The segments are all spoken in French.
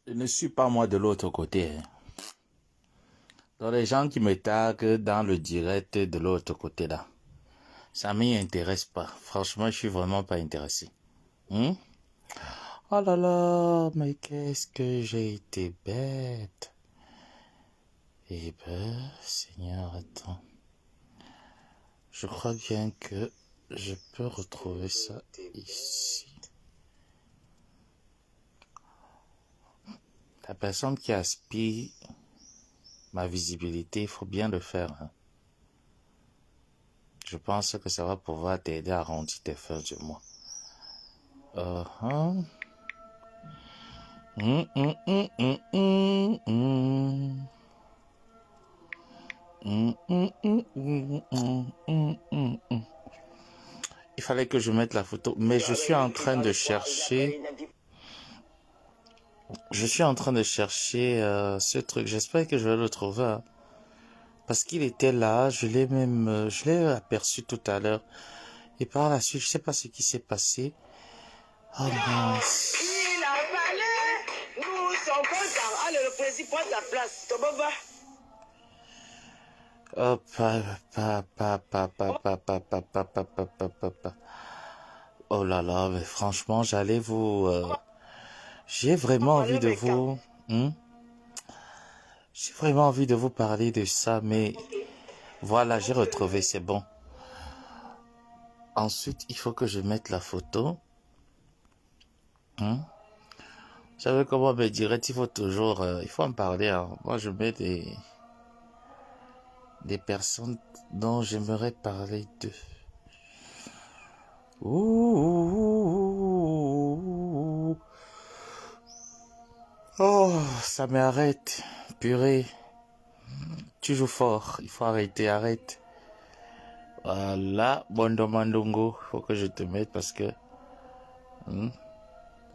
Je ne suis pas moi de l'autre côté, hein. Donc les gens qui me taguent dans le direct de l'autre côté là, ça m'y intéresse pas. Franchement, je suis vraiment pas intéressé. Hmm? Oh là là, mais qu'est-ce que j'ai été bête. Eh ben, Seigneur, attends. Je crois bien que je peux retrouver ça ici. La personne qui aspire ma visibilité, il faut bien le faire, hein. Je pense que ça va pouvoir t'aider à arrondir tes fins du mois. Uh-huh. Mm, mm, mm, mm, mm, mm. Mm, mm, mm, mm, mm, mm, mm, mm. Il fallait que je mette la photo, mais je suis en train de chercher. Je suis en train de chercher ce truc. J'espère que je vais le trouver, hein. Parce qu'il était là, je l'ai aperçu tout à l'heure. Et par la suite, je sais pas ce qui s'est passé. Oh mince. Il a fallu, nous sommes contents. Allez, le président prend ta place. Tobaba. Oh, pa. Oh là là, mais franchement, j'allais vous... j'ai vraiment envie de vous... J'ai vraiment envie de vous parler de ça, mais... Voilà, j'ai retrouvé, c'est bon. Ensuite, il faut que je mette la photo. Vous savez comment me direct, il faut toujours... il faut en parler, hein. Moi, je mets des personnes dont j'aimerais parler d'eux. Ouh. Oh, ça m'arrête. Purée. Tu joues fort. Il faut arrêter, arrête. Voilà. Bondo Mandongo. Faut que je te mette parce que...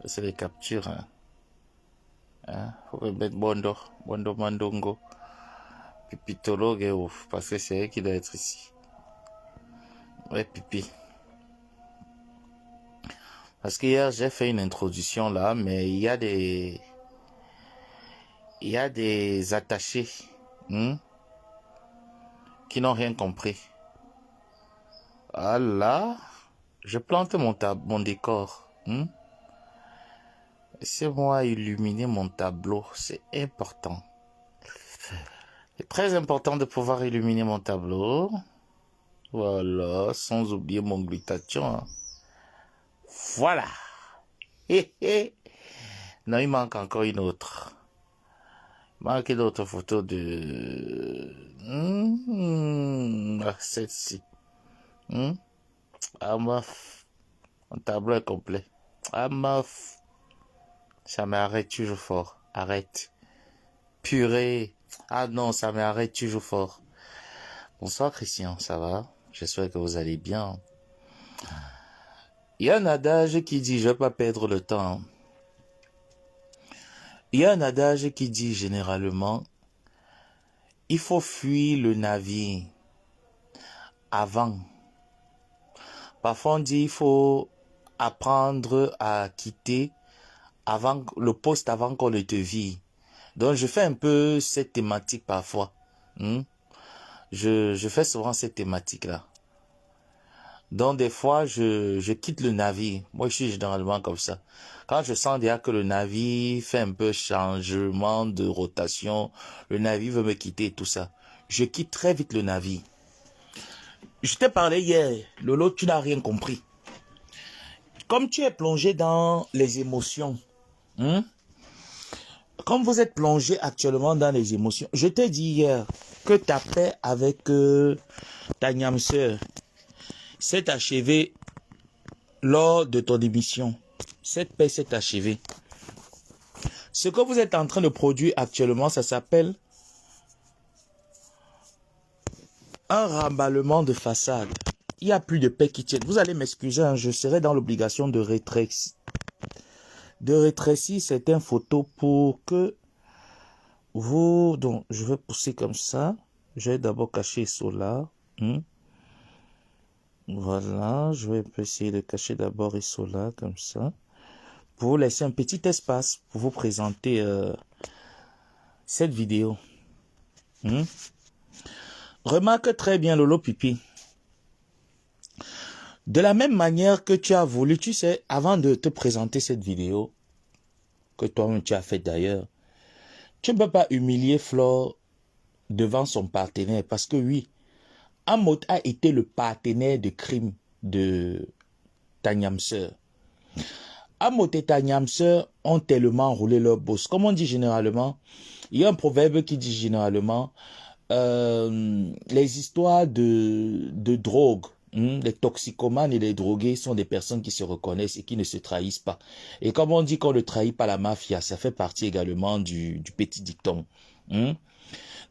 c'est les captures. Hein. Faut que je mette Bondo. Bondo Mandongo. Pipitolo, ouf. Parce que c'est elle qui doit être ici. Ouais, Pipi. Parce qu'hier, j'ai fait une introduction là, mais il y a des... Il y a des attachés qui n'ont rien compris. Ah là, je plante mon décor. C'est moi illuminer mon tableau, c'est important. C'est très important de pouvoir illuminer mon tableau. Voilà, sans oublier mon glutathion, hein. Voilà. Non, il manque encore une autre. Il manque une autre photo de... celle-ci. Ah, meuf. Mon tableau est complet. Ah, meuf. Ça m'arrête toujours fort. Arrête. Purée. Ah non, ça m'arrête toujours fort. Bonsoir Christian, ça va? J'espère que vous allez bien. Il y a un adage qui dit, je ne vais pas perdre le temps. Il y a un adage qui dit généralement, il faut fuir le navire avant. Parfois on dit, il faut apprendre à quitter le poste avant qu'on ne te vire. Donc je fais un peu cette thématique parfois. Je fais souvent cette thématique-là. Donc des fois, je quitte le navire. Moi, je suis généralement comme ça. Quand je sens déjà que le navire fait un peu changement de rotation, le navire veut me quitter et tout ça, je quitte très vite le navire. Je t'ai parlé hier, Lolo, tu n'as rien compris. Comme tu es plongé dans les émotions, comme vous êtes plongé actuellement dans les émotions, je t'ai dit hier que ta paix avec ta niam sœur s'est achevée lors de ton émission. Cette paix s'est achevée. Ce que vous êtes en train de produire actuellement, ça s'appelle un remballement de façade. Il n'y a plus de paix qui tienne. Vous allez m'excuser, hein, je serai dans l'obligation de rétrécir. De rétrécir certaines photos pour que vous... Donc, je vais pousser comme ça. Je vais d'abord cacher Isola. Voilà, je vais essayer de cacher d'abord Isola comme ça. pour vous laisser un petit espace pour vous présenter cette vidéo. Remarque très bien Lolo Pipi. De la même manière que tu as voulu, tu sais, avant de te présenter cette vidéo, que toi-même tu as fait d'ailleurs, tu ne peux pas humilier Flore devant son partenaire parce que oui, Amot a été le partenaire de crime de ta niam-sœur. Amot et ta niam-sœur ont tellement roulé leur bosse. Comme on dit généralement, il y a un proverbe qui dit généralement, les histoires de drogue, les toxicomanes et les drogués sont des personnes qui se reconnaissent et qui ne se trahissent pas. Et comme on dit qu'on ne trahit pas la mafia, ça fait partie également du petit dicton.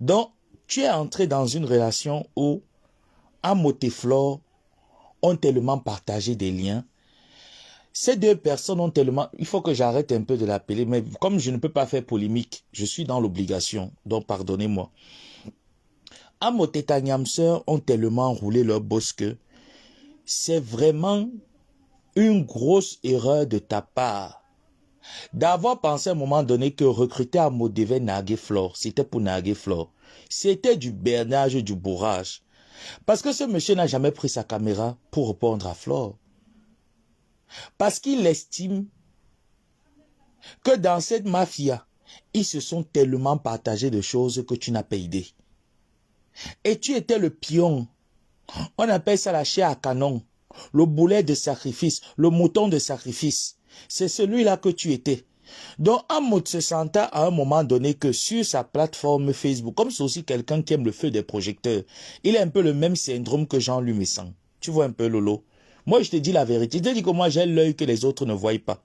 Donc, tu es entré dans une relation où Amot et Flore ont tellement partagé des liens. Ces deux personnes ont tellement... Il faut que j'arrête un peu de l'appeler, mais comme je ne peux pas faire polémique, je suis dans l'obligation, donc pardonnez-moi. Amot et ta niam-sœur ont tellement roulé leur bosse que c'est vraiment une grosse erreur de ta part d'avoir pensé à un moment donné que recruter Amot devait narguer Flore, c'était pour narguer Flore. C'était du bernage, du bourrage. Parce que ce monsieur n'a jamais pris sa caméra pour répondre à Flore. Parce qu'il estime que dans cette mafia, ils se sont tellement partagés de choses que tu n'as pas idée. Et tu étais le pion. On appelle ça la chair à canon. Le boulet de sacrifice, le mouton de sacrifice. C'est celui-là que tu étais. Donc Amot se sentait à un moment donné que sur sa plateforme Facebook, comme c'est aussi quelqu'un qui aime le feu des projecteurs, il a un peu le même syndrome que Jean-Louis Messan. Tu vois un peu Lolo. Moi je te dis la vérité. Je te dis que moi j'ai l'œil que les autres ne voient pas.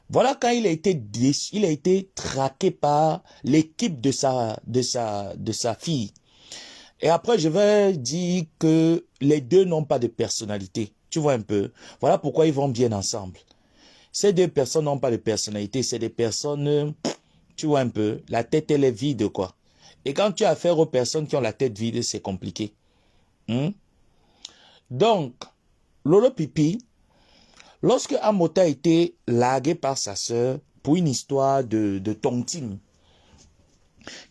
Voilà quand il a été traqué par l'équipe de sa fille. Et après, je vais dire que les deux n'ont pas de personnalité. Tu vois un peu. Voilà pourquoi ils vont bien ensemble. Ces deux personnes n'ont pas de personnalité. C'est des personnes, tu vois un peu, la tête elle est vide quoi. Et quand tu as affaire aux personnes qui ont la tête vide, c'est compliqué. Donc, Lolo Pipi, lorsque Amot a été largué par sa sœur pour une histoire de tontine,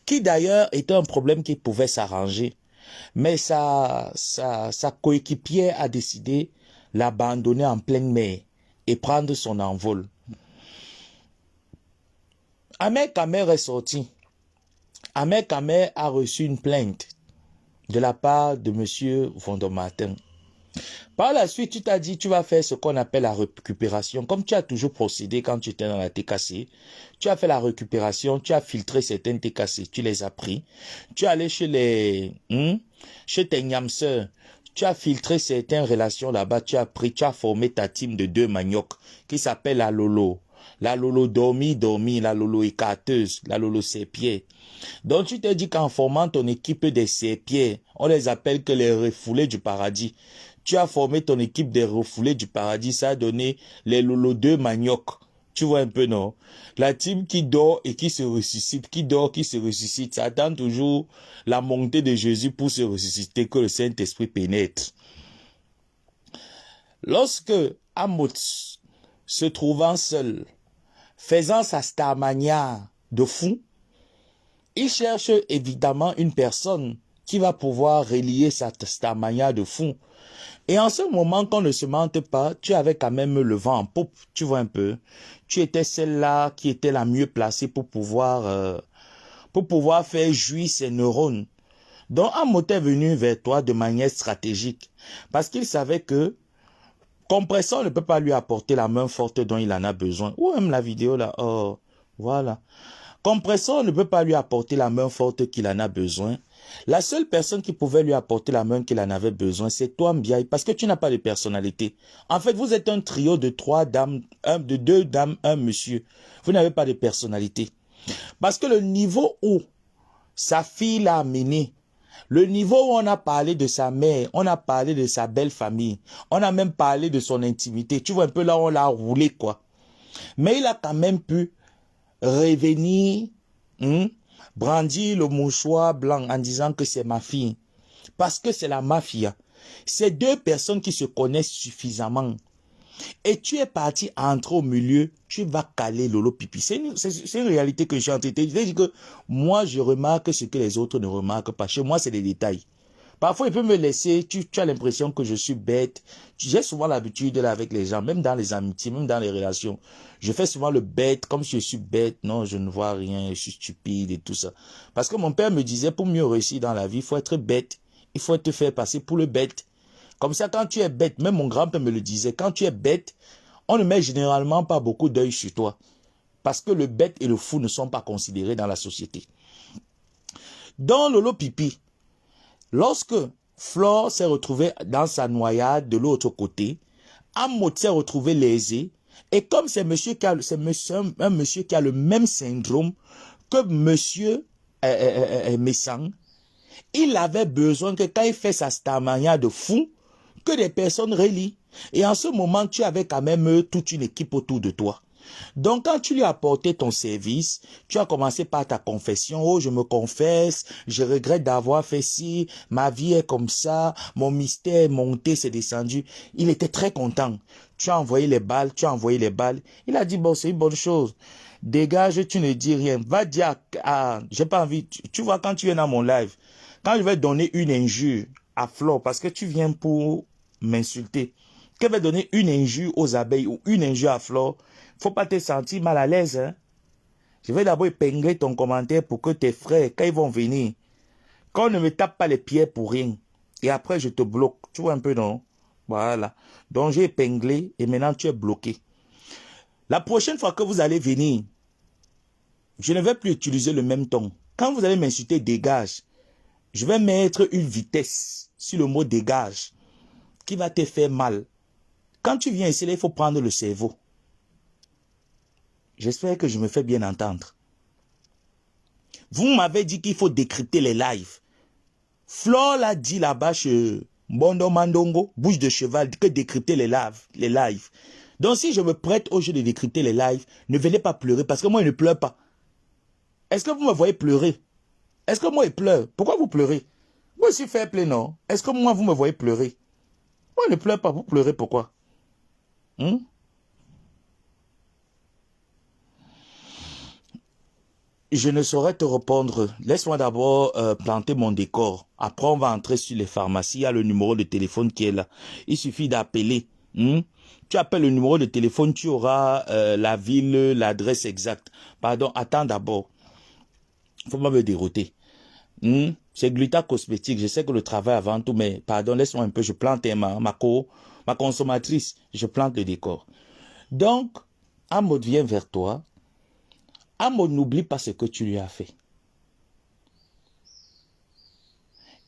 qui d'ailleurs était un problème qui pouvait s'arranger, mais sa coéquipière a décidé l'abandonner en pleine mer et prendre son envol. Ahmed Kamer est sorti. Ahmed Kamer a reçu une plainte de la part de M. Vondomartin. Par la suite, tu t'as dit, tu vas faire ce qu'on appelle la récupération. Comme tu as toujours procédé quand tu étais dans la TKC, tu as fait la récupération, tu as filtré certains TKC, tu les as pris. Tu es allé chez tes niam-sœurs, tu as filtré certaines relations là-bas, tu as formé ta team de 2 maniocs qui s'appelle la Lolo. La Lolo dormi, la Lolo écarteuse, la Lolo sépier. Donc tu t'es dit qu'en formant ton équipe des sépiers, on les appelle que les refoulés du paradis. Tu as formé ton équipe des refoulés du paradis, ça a donné les Lolo 2 maniocs. Tu vois un peu, non? La team qui dort et qui se ressuscite, qui dort, qui se ressuscite, ça attend toujours la montée de Jésus pour se ressusciter, que le Saint-Esprit pénètre. Lorsque Amot, se trouvant seul, faisant sa starmania de fou, il cherche évidemment une personne qui va pouvoir relier sa starmania de fou. Et en ce moment, qu'on ne se mente pas, tu avais quand même le vent en poupe, tu vois un peu. Tu étais celle-là qui était la mieux placée pour pouvoir faire jouir ses neurones. Donc, Amot est venu vers toi de manière stratégique. Parce qu'il savait que Compressor ne peut pas lui apporter la main forte dont il en a besoin. Où aime la vidéo là? Oh, voilà. Compressor ne peut pas lui apporter la main forte qu'il en a besoin. La seule personne qui pouvait lui apporter la main qu'il en avait besoin, c'est toi, Mbiaye, parce que tu n'as pas de personnalité. En fait, vous êtes un trio de 3 dames, de 2 dames, 1 monsieur. Vous n'avez pas de personnalité. Parce que le niveau où sa fille l'a amené, le niveau où on a parlé de sa mère, on a parlé de sa belle famille, on a même parlé de son intimité. Tu vois un peu là, on l'a roulé, quoi. Mais il a quand même pu revenir, brandir le mouchoir blanc en disant que c'est ma fille. Parce que c'est la mafia. C'est 2 personnes qui se connaissent suffisamment et tu es parti entrer au milieu, tu vas caler Lolo Pipi. C'est une réalité que je suis en train de te dire. Que moi, je remarque ce que les autres ne remarquent pas. Chez moi, c'est des détails. Parfois, il peut me laisser, tu as l'impression que je suis bête. J'ai souvent l'habitude là avec les gens, même dans les amitiés, même dans les relations. Je fais souvent le bête, comme si je suis bête. Non, je ne vois rien, je suis stupide et tout ça. Parce que mon père me disait, pour mieux réussir dans la vie, il faut être bête. Il faut te faire passer pour le bête. Comme ça, quand tu es bête, même mon grand-père me le disait, quand tu es bête, on ne met généralement pas beaucoup d'œil sur toi. Parce que le bête et le fou ne sont pas considérés dans la société. Dans Lolo Pipi, lorsque Flore s'est retrouvée dans sa noyade de l'autre côté, Amod s'est retrouvé lésé. Et comme c'est un monsieur qui a le même syndrome que monsieur Messang, il avait besoin que quand il fait sa starmania de fou, que des personnes relient. Et en ce moment, tu avais quand même toute une équipe autour de toi. Donc, quand tu lui as apporté ton service, tu as commencé par ta confession. Oh, je me confesse, je regrette d'avoir fait ci, ma vie est comme ça, mon mystère est monté, c'est descendu. Il était très content. Tu as envoyé les balles, Il a dit, bon, c'est une bonne chose. Dégage, tu ne dis rien. Va dire j'ai pas envie. Tu vois, quand tu viens dans mon live, quand je vais donner une injure à Flore, parce que tu viens pour m'insulter, que je vais donner une injure aux abeilles ou une injure à Flore, faut pas te sentir mal à l'aise. Hein? Je vais d'abord épingler ton commentaire pour que tes frères, quand ils vont venir, qu'on ne me tape pas les pieds pour rien. Et après, je te bloque. Tu vois un peu, non? Voilà. Donc, j'ai épinglé et maintenant, tu es bloqué. La prochaine fois que vous allez venir, je ne vais plus utiliser le même ton. Quand vous allez m'insulter, dégage. Je vais mettre une vitesse sur le mot dégage qui va te faire mal. Quand tu viens ici, il faut prendre le cerveau. J'espère que je me fais bien entendre. Vous m'avez dit qu'il faut décrypter les lives. Flore l'a dit là-bas chez Bondo Mandongo, bouche de cheval, que décrypter les lives. Donc si je me prête au jeu de décrypter les lives, ne venez pas pleurer parce que moi je ne pleure pas. Est-ce que vous me voyez pleurer? Est-ce que moi je pleure? Pourquoi vous pleurez? Moi je suis fair play, non? Est-ce que moi vous me voyez pleurer? Moi je ne pleure pas, vous pleurez pourquoi? Je ne saurais te répondre. Laisse-moi d'abord planter mon décor. Après, on va entrer sur les pharmacies. Il y a le numéro de téléphone qui est là. Il suffit d'appeler. Tu appelles le numéro de téléphone, tu auras la ville, l'adresse exacte. Pardon, attends d'abord. Faut pas me dérouter. C'est Gluta Cosmétique. Je sais que le travail avant tout, mais pardon, laisse-moi un peu. Je plante ma consommatrice. Je plante le décor. Donc, Amod vient vers toi. Amod, n'oublie pas ce que tu lui as fait.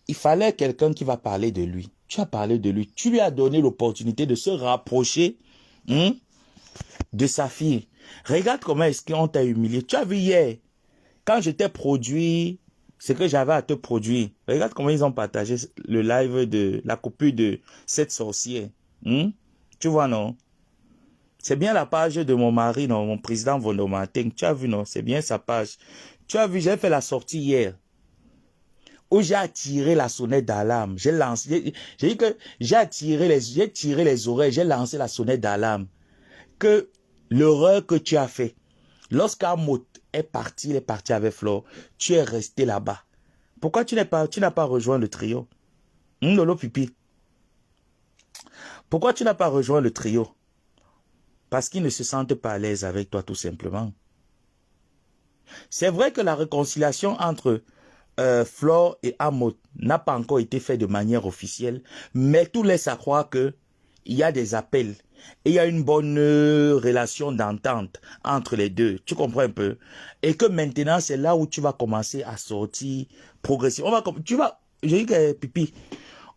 Il fallait quelqu'un qui va parler de lui. Tu as parlé de lui. Tu lui as donné l'opportunité de se rapprocher de sa fille. Regarde comment est-ce qu'on t'a humilié. Tu as vu hier, quand je t'ai produit ce que j'avais à te produire. Regarde comment ils ont partagé le live de la copie de cette sorcière. Tu vois, non? C'est bien la page de mon mari, non, mon président Vondomateng. Tu as vu, non? C'est bien sa page. Tu as vu, j'ai fait la sortie hier. Où j'ai attiré la sonnette d'alarme. J'ai lancé, j'ai dit que j'ai tiré les oreilles, j'ai lancé la sonnette d'alarme. Que l'erreur que tu as fait, lorsqu'Amod est parti, il est parti avec Flore, tu es resté là-bas. Pourquoi tu n'as pas rejoint le trio? Lolo Pipi. Pourquoi tu n'as pas rejoint le trio? Parce qu'ils ne se sentent pas à l'aise avec toi, tout simplement. C'est vrai que la réconciliation entre Flore et Amod n'a pas encore été faite de manière officielle, mais tout laisse à croire que il y a des appels et il y a une bonne relation d'entente entre les deux. Tu comprends un peu? Et que maintenant, c'est là où tu vas commencer à sortir progressivement. J'ai dit que Pipi,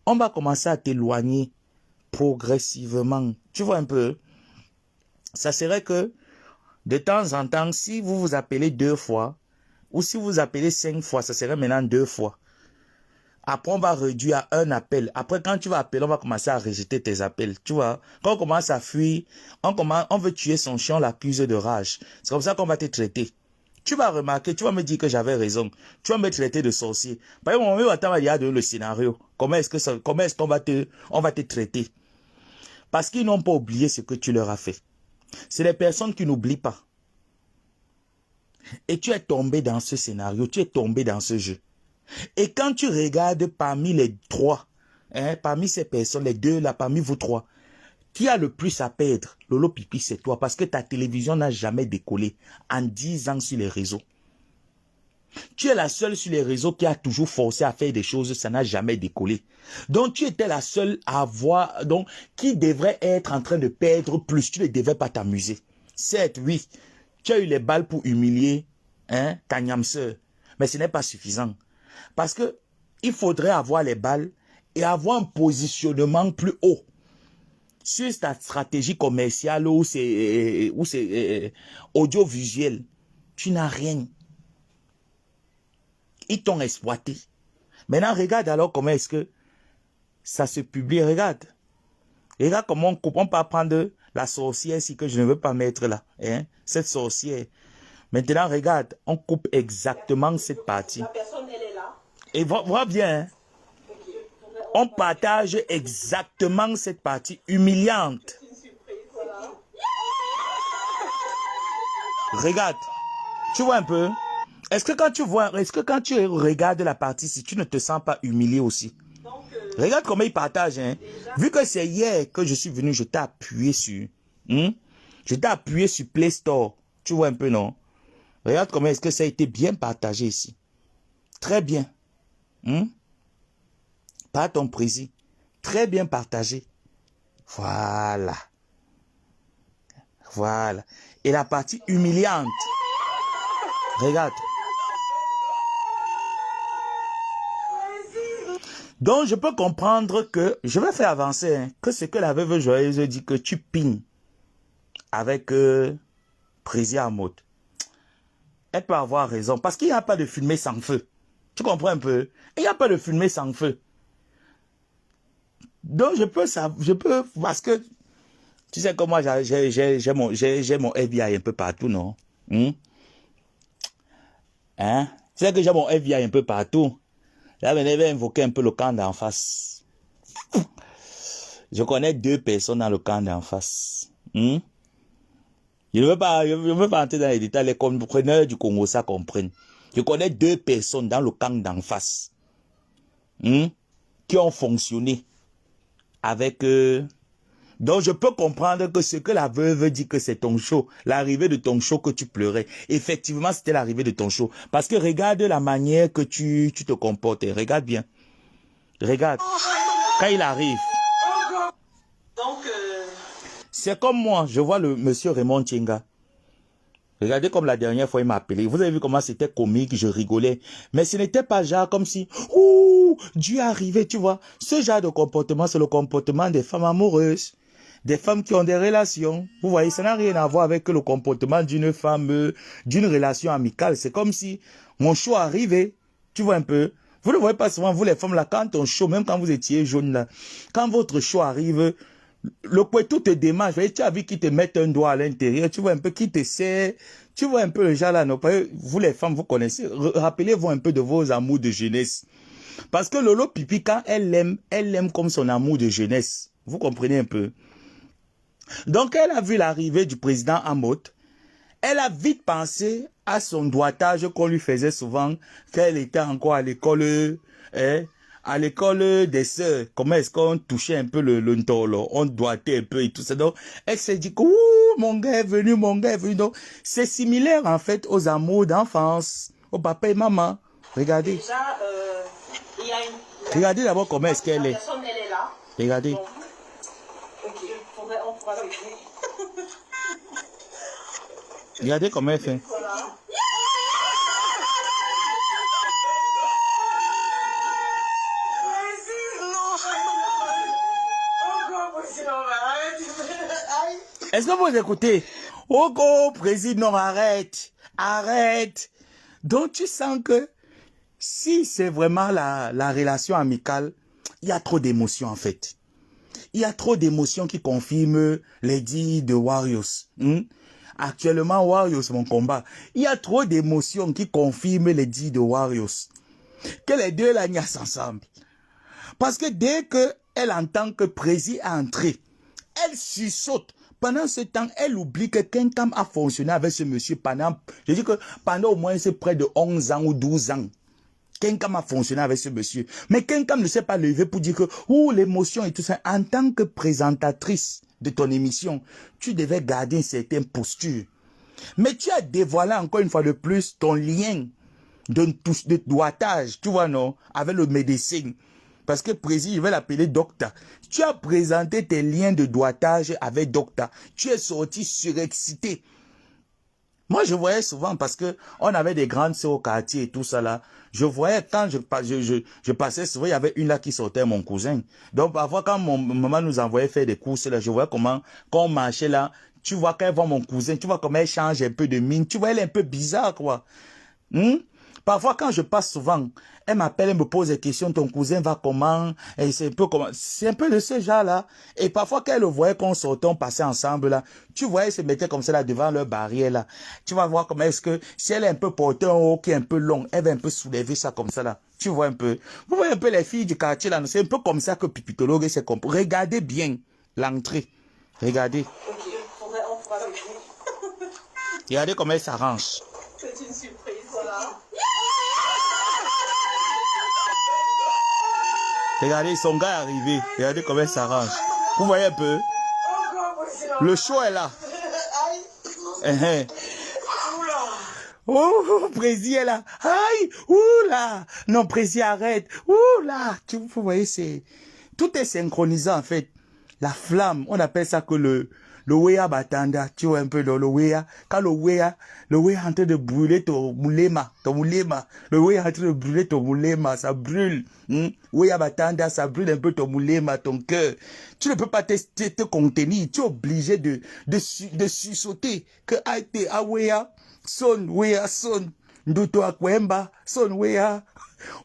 on va commencer à t'éloigner progressivement. Tu vois un peu? Ça serait que, de temps en temps, si vous vous appelez 2 fois, ou si vous appelez 5 fois, ça serait maintenant 2 fois. Après, on va réduire à un appel. Après, quand tu vas appeler, on va commencer à rejeter tes appels. Tu vois, quand on commence à fuir, on veut tuer son chien, on l'accuse de rage. C'est comme ça qu'on va te traiter. Tu vas remarquer, tu vas me dire que j'avais raison. Tu vas me traiter de sorcier. Par exemple, on va dire le scénario. Comment est-ce qu'on va te traiter? Parce qu'ils n'ont pas oublié ce que tu leur as fait. C'est les personnes qui n'oublient pas. Et tu es tombé dans ce scénario, tu es tombé dans ce jeu. Et quand tu regardes parmi les trois, parmi ces personnes, les deux là, parmi vous trois, qui a le plus à perdre? Lolo Pipi, c'est toi. Parce que ta télévision n'a jamais décollé en 10 ans sur les réseaux. Tu es la seule sur les réseaux qui a toujours forcé à faire des choses, ça n'a jamais décollé. Donc tu étais la seule à voir, donc qui devrait être en train de perdre plus. Tu ne devais pas t'amuser. Certes, oui, tu as eu les balles pour humilier ta niamseur, mais ce n'est pas suffisant. Parce que il faudrait avoir les balles et avoir un positionnement plus haut sur ta stratégie commerciale ou c'est audiovisuel. Tu n'as rien. Ils t'ont exploité. Maintenant, regarde alors comment est-ce que ça se publie. Regarde. Regarde comment on coupe. On peut prendre la sorcière ici que je ne veux pas mettre là. Cette sorcière. Maintenant, regarde. On coupe exactement cette partie. La personne, elle est là. Et vois bien. On partage exactement cette partie humiliante. Regarde. Tu vois un peu? Est-ce que quand tu regardes la partie, si tu ne te sens pas humilié aussi? Regarde comment ils partagent. Vu que c'est hier que je suis venu, je t'ai appuyé sur. Je t'ai appuyé sur Play Store. Tu vois un peu, non? Regarde comment est-ce que ça a été bien partagé ici. Très bien. Par ton président. Très bien partagé. Voilà. Voilà. Et la partie humiliante. Regarde. Donc, je peux comprendre que, je vais faire avancer, que ce que la veuve joyeuse dit que tu pignes avec Président Amot. Elle peut avoir raison, parce qu'il n'y a pas de fumée sans feu. Tu comprends un peu? Il n'y a pas de fumée sans feu. Donc, je peux, parce que, tu sais comment j'ai mon FBI un peu partout, non? Tu sais que j'ai mon FBI un peu partout. Là, je vais invoquer un peu le camp d'en face. Je connais 2 personnes dans le camp d'en face. Je ne veux pas entrer dans les détails. Les compreneurs du Congo, ça comprennent. Je connais 2 personnes dans le camp d'en face. Qui ont fonctionné avec... Donc, je peux comprendre que ce que la veuve dit que c'est ton show, l'arrivée de ton show que tu pleurais. Effectivement, c'était l'arrivée de ton show. Parce que regarde la manière que tu te comportes. Regarde bien. Regarde. Quand il arrive. Donc, c'est comme moi, je vois le monsieur Raymond Tchenga. Regardez comme la dernière fois il m'a appelé. Vous avez vu comment c'était comique, je rigolais. Mais ce n'était pas genre comme si, ouh, Dieu est arrivé, tu vois. Ce genre de comportement, c'est le comportement des femmes amoureuses. Des femmes qui ont des relations. Vous voyez, ça n'a rien à voir avec le comportement d'une femme, d'une relation amicale. C'est comme si mon show arrivait. Tu vois un peu. Vous ne voyez pas souvent, vous les femmes là, quand ton show, même quand vous étiez jaune là, quand votre show arrive, le couteau te démange. Tu as vu qu'ils te mettent un doigt à l'intérieur. Tu vois un peu qui te sert. Tu vois un peu le genre là. Non? Vous les femmes, vous connaissez. Rappelez-vous un peu de vos amours de jeunesse. Parce que Lolo Pipi, quand elle l'aime comme son amour de jeunesse. Vous comprenez un peu. Donc, elle a vu l'arrivée du président Amot. Elle a vite pensé à son doigtage qu'on lui faisait souvent quand elle était encore à l'école, à l'école des sœurs. Comment est-ce qu'on touchait un peu le ntolo, on doigtait un peu et tout ça. Donc, elle s'est dit que, ouh, mon gars est venu, mon gars est venu. Donc, c'est similaire en fait aux amours d'enfance, au papa et maman. Regardez. déjà, il y a une... Regardez d'abord comment est-ce qu'elle La est. personne, elle est là. Regardez. Donc, ok, on pourra le dire. Regardez comment elle fait. Voilà. Est-ce que vous écoutez? Oh, président, non, arrête. Arrête. Donc, tu sens que si c'est vraiment la relation amicale, il y a trop d'émotions en fait. Il y a trop d'émotions qui confirment les dits de Warriors. Actuellement, Warriors, mon combat. Il y a trop d'émotions qui confirment les dits de Warriors. Que les deux l'agnassent ensemble. Parce que dès qu'elle entend que Prési est entré, Elle sursaute. Pendant ce temps, elle oublie que Kenkam a fonctionné avec ce monsieur pendant, je dis que pendant au moins c'est près de 11 ans ou 12 ans. Kenkam a fonctionné avec ce monsieur. Mais Kenkam ne s'est pas levé pour dire que, l'émotion et tout ça. En tant que présentatrice de ton émission, tu devais garder une certaine posture. Mais tu as dévoilé encore une fois de plus ton lien de doigtage, tu vois, non, avec le médecin. Parce que président, je vais l'appeler docteur. Tu as présenté tes liens de doigtage avec docteur. Tu es sorti surexcité. Moi, je voyais souvent, parce que on avait des grandes sœurs au quartier et tout ça là. Je voyais quand je passais souvent, il y avait une là qui sortait, mon cousin. Donc, parfois, quand mon maman nous envoyait faire des courses là, je voyais comment, quand on marchait là, tu vois, quand elle voit mon cousin, tu vois comment elle change un peu de mine. Tu vois, elle est un peu bizarre, quoi. Parfois, quand je passe souvent, elle m'appelle, elle me pose des questions, ton cousin va comment? Et c'est un peu de ce genre-là. Et parfois, quand elle le voyait qu'on sortait, on passait ensemble, là, tu voyais, elle se mettait comme ça, là, devant leur barrière, là. Tu vas voir comment est-ce que, si elle est un peu portée en haut, qui est un peu long, elle va un peu soulever ça comme ça, là. Tu vois un peu. Vous voyez un peu les filles du quartier, là, c'est un peu comme ça que Pipitologue s'est compris. Regardez bien l'entrée. Regardez. Regardez comment elle s'arrange. C'est une surprise, voilà. Regardez, son gars est arrivé. Regardez comment elle s'arrange. Vous voyez un peu? Le show est là. Oh, Prési est là. Aïe, oula. Non, Prési, arrête. Oula. Vous voyez, tout est synchronisé en fait. La flamme, on appelle ça que le Wea Batanda, tu vois un peu dans le Wea. Quand le Wea est en train de brûler ton moulema. Le Wea est en train de brûler ton moulema, ça brûle. Wea Batanda, ça brûle un peu ton moulema, ton cœur. Tu ne peux pas te contenir, tu es obligé de sursauter. Que aïe, Wea, son, Wea, son. Nduto akwemba, son Wea.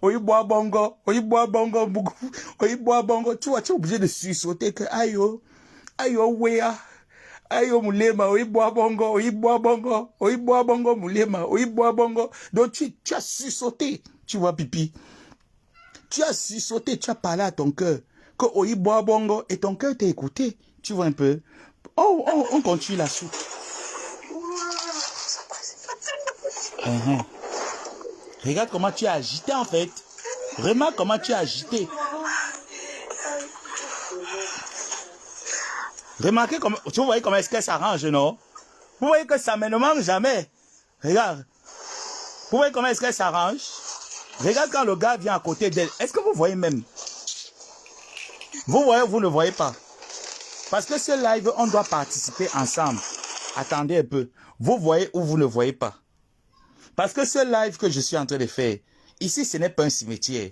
Oyiboa bongo, tu vois, tu es obligé de sursauter que ayo, Wea. Ayo mulema, oyiboa bongo, mulema, oyiboa bongo. Donc tu as sursauté, tu vois, pipi. Tu as sursauté, tu as parlé à ton cœur. Que oyiboa bongo, et ton cœur t'a écouté. Tu vois un peu. On continue la suite. Regarde comment tu as agité en fait. Remarque comment tu as agité. Remarquez comment, tu voyez comment est-ce qu'elle s'arrange, non? Vous voyez que ça ne me manque jamais. Regarde. Vous voyez comment est-ce qu'elle s'arrange? Regarde quand le gars vient à côté d'elle. Est-ce que vous voyez même? Vous voyez ou vous ne voyez pas? Parce que ce live, on doit participer ensemble. Attendez un peu. Vous voyez ou vous ne voyez pas? Parce que ce live que je suis en train de faire, ici, ce n'est pas un cimetière.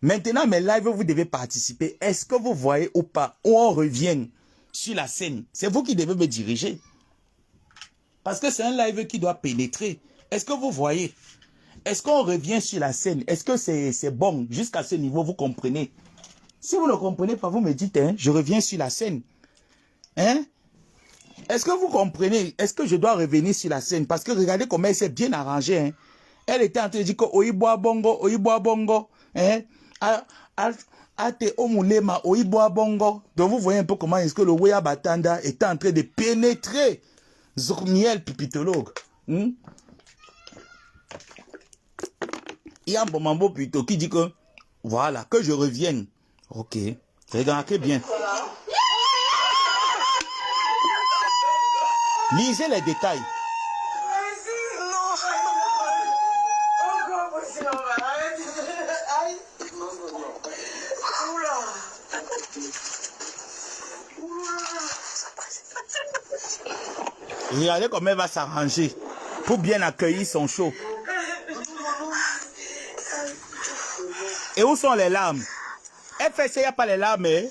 Maintenant, mes lives, vous devez participer. Est-ce que vous voyez ou pas? Ou on revient sur la scène. C'est vous qui devez me diriger. Parce que c'est un live qui doit pénétrer. Est-ce que vous voyez? Est-ce qu'on revient sur la scène? Est-ce que c'est bon jusqu'à ce niveau? Vous comprenez? Si vous ne comprenez pas, vous me dites, hein, je reviens sur la scène. Hein? Est-ce que vous comprenez? Est-ce que je dois revenir sur la scène? Parce que regardez comment elle s'est bien arrangée. Hein? Elle était en train de dire que oyiboa bongo. Hein? Ate omulema oyiboa bongo. Donc vous voyez un peu comment est-ce que le Wea Batanda est en train de pénétrer Zourniel Pipitologue. Il y a un bon mambo plutôt qui dit que voilà, que je revienne. Ok, regardez bien. Lisez les détails. Regardez comment elle va s'arranger pour bien accueillir son show. Et où sont les larmes? Elle fait ça, il n'y a pas les larmes. Hein?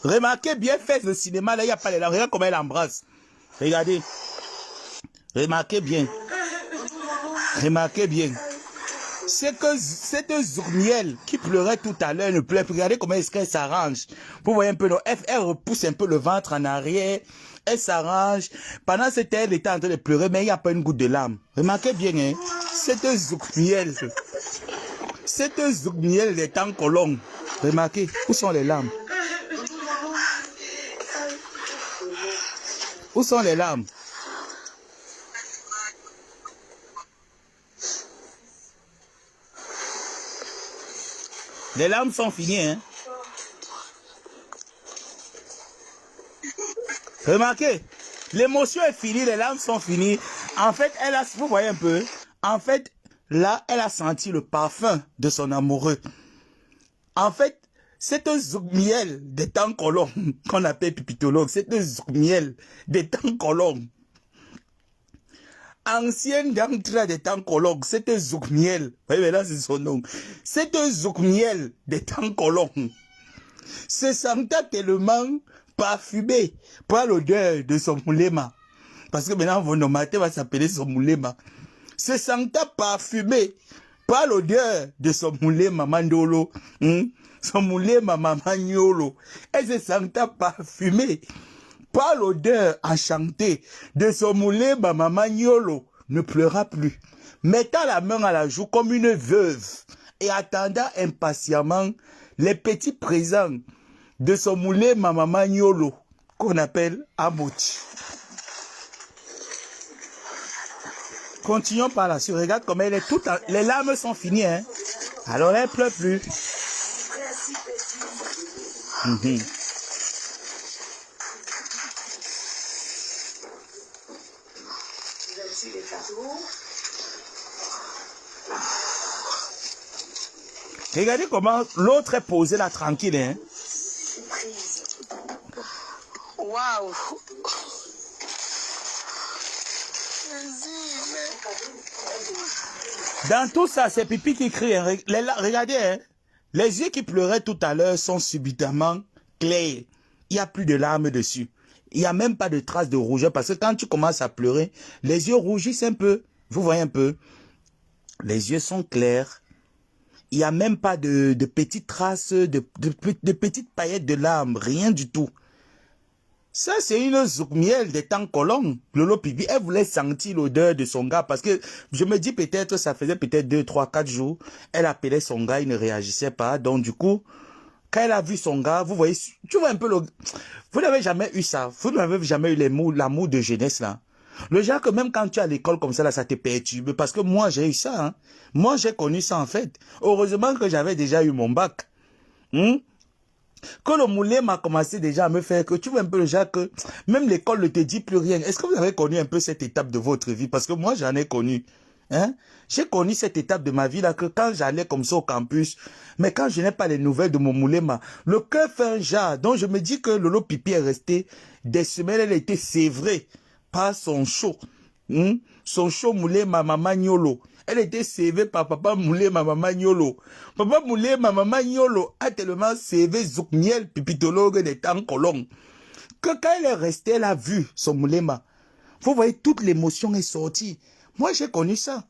Remarquez bien, fait le cinéma, là, il n'y a pas les larmes. Regardez comment elle embrasse. Regardez. Remarquez bien. Remarquez bien. C'est que cette Zourniel qui pleurait tout à l'heure ne pleure plus. Regardez comment est-ce qu'elle s'arrange. Vous voyez un peu, elle repousse un peu le ventre en arrière. Elle s'arrange. Pendant ce temps, elle était en train de pleurer, mais il n'y a pas une goutte de larmes. Remarquez bien, hein. Cette Zourniel. Cette Zourniel est en colonne. Remarquez, où sont les larmes? Où sont les larmes? Les larmes sont finies, hein? Remarquez, l'émotion est finie, les larmes sont finies. En fait, elle a, vous voyez un peu, en fait, là, elle a senti le parfum de son amoureux. En fait, c'est un zouk-miel des temps colons qu'on appelle pipitologue. C'est un zouk-miel des temps colons. Ancienne d'entrée des temps colons, c'est un zouk-miel. Vous voyez, là, c'est son nom. C'est un zouk-miel des temps colons. Se sentait tellement parfumé par l'odeur de son moulema. Parce que maintenant, votre matin va s'appeler son moulema. Se sentait parfumé par l'odeur de son moulema mandolo. Son moulema mamaniolo. Elle se sentait parfumé par l'odeur enchantée de son moulema mamaniolo. Ne pleura plus, mettant la main à la joue comme une veuve et attendant impatiemment les petits présents de son moulé mamamaniolo qu'on appelle Amoti. Continuons par la suite. Regarde comme elle est toute. Les larmes sont finies, hein. Alors elle ne pleure plus. Regardez comment l'autre est posé là tranquille, hein. Waouh. Dans tout ça, c'est Pipi qui crie. Hein. Regardez, hein. Les yeux qui pleuraient tout à l'heure sont subitement clairs. Il n'y a plus de larmes dessus. Il n'y a même pas de traces de rougeur parce que quand tu commences à pleurer, les yeux rougissent un peu. Vous voyez un peu. Les yeux sont clairs. Il n'y a même pas de petites traces, de petites paillettes de larmes. Rien du tout. Ça, c'est une zouk-miel des temps colons. Lolo Pipi, elle voulait sentir l'odeur de son gars parce que je me dis peut-être, ça faisait peut-être 2, 3, 4 jours. Elle appelait son gars, il ne réagissait pas. Donc, du coup, quand elle a vu son gars, vous voyez, tu vois un peu le... Vous n'avez jamais eu ça. Vous n'avez jamais eu l'amour de jeunesse, là. Le genre que même quand tu es à l'école comme ça, là, ça te perturbe. Parce que moi, j'ai eu ça, hein. Moi, j'ai connu ça, en fait. Heureusement que j'avais déjà eu mon bac. Quand le moulin m'a commencé déjà à me faire que tu vois un peu le genre que même l'école ne te dit plus rien. Est-ce que vous avez connu un peu cette étape de votre vie? Parce que moi, j'en ai connu. Hein? J'ai connu cette étape de ma vie là que quand j'allais comme ça au campus, mais quand je n'ai pas les nouvelles de mon moulema, le cœur fait un genre. Donc je me dis que Lolo Pipi est resté des semaines, elle a été sévrée par son chaud. Son chaud moulema mamaniolo. Elle était sévée par papa Moulé Mamamaniolo. Papa Moulé Mamamaniolo a tellement sévé Zoukmiel, pipitologue des temps colons, que quand elle est restée, elle a vu son Moulema. Vous voyez, toute l'émotion est sortie. Moi, j'ai connu ça.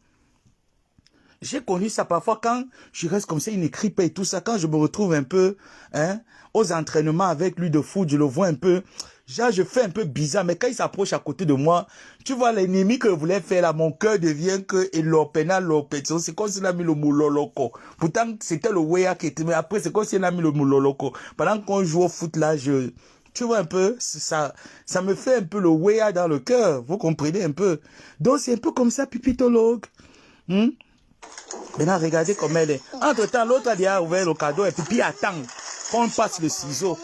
J'ai connu ça parfois quand je reste comme ça, il n'écrit pas et tout ça. Quand je me retrouve un peu aux entraînements avec lui de foot, je le vois un peu. Genre, je fais un peu bizarre, mais quand il s'approche à côté de moi, tu vois l'ennemi que je voulais faire là, mon cœur devient que et l'opéna, l'opétion. C'est comme s'il a mis le mouloloko. Pourtant, c'était le wea qui était, mais après, c'est comme s'il a mis le mouloloko. Pendant qu'on joue au foot là, tu vois un peu, ça me fait un peu le wea dans le cœur. Vous comprenez un peu? Donc, c'est un peu comme ça, pipitologue. Maintenant, regardez comme elle est. Entre-temps, l'autre a déjà ouvert le cadeau et puis attend qu'on passe le ciseau.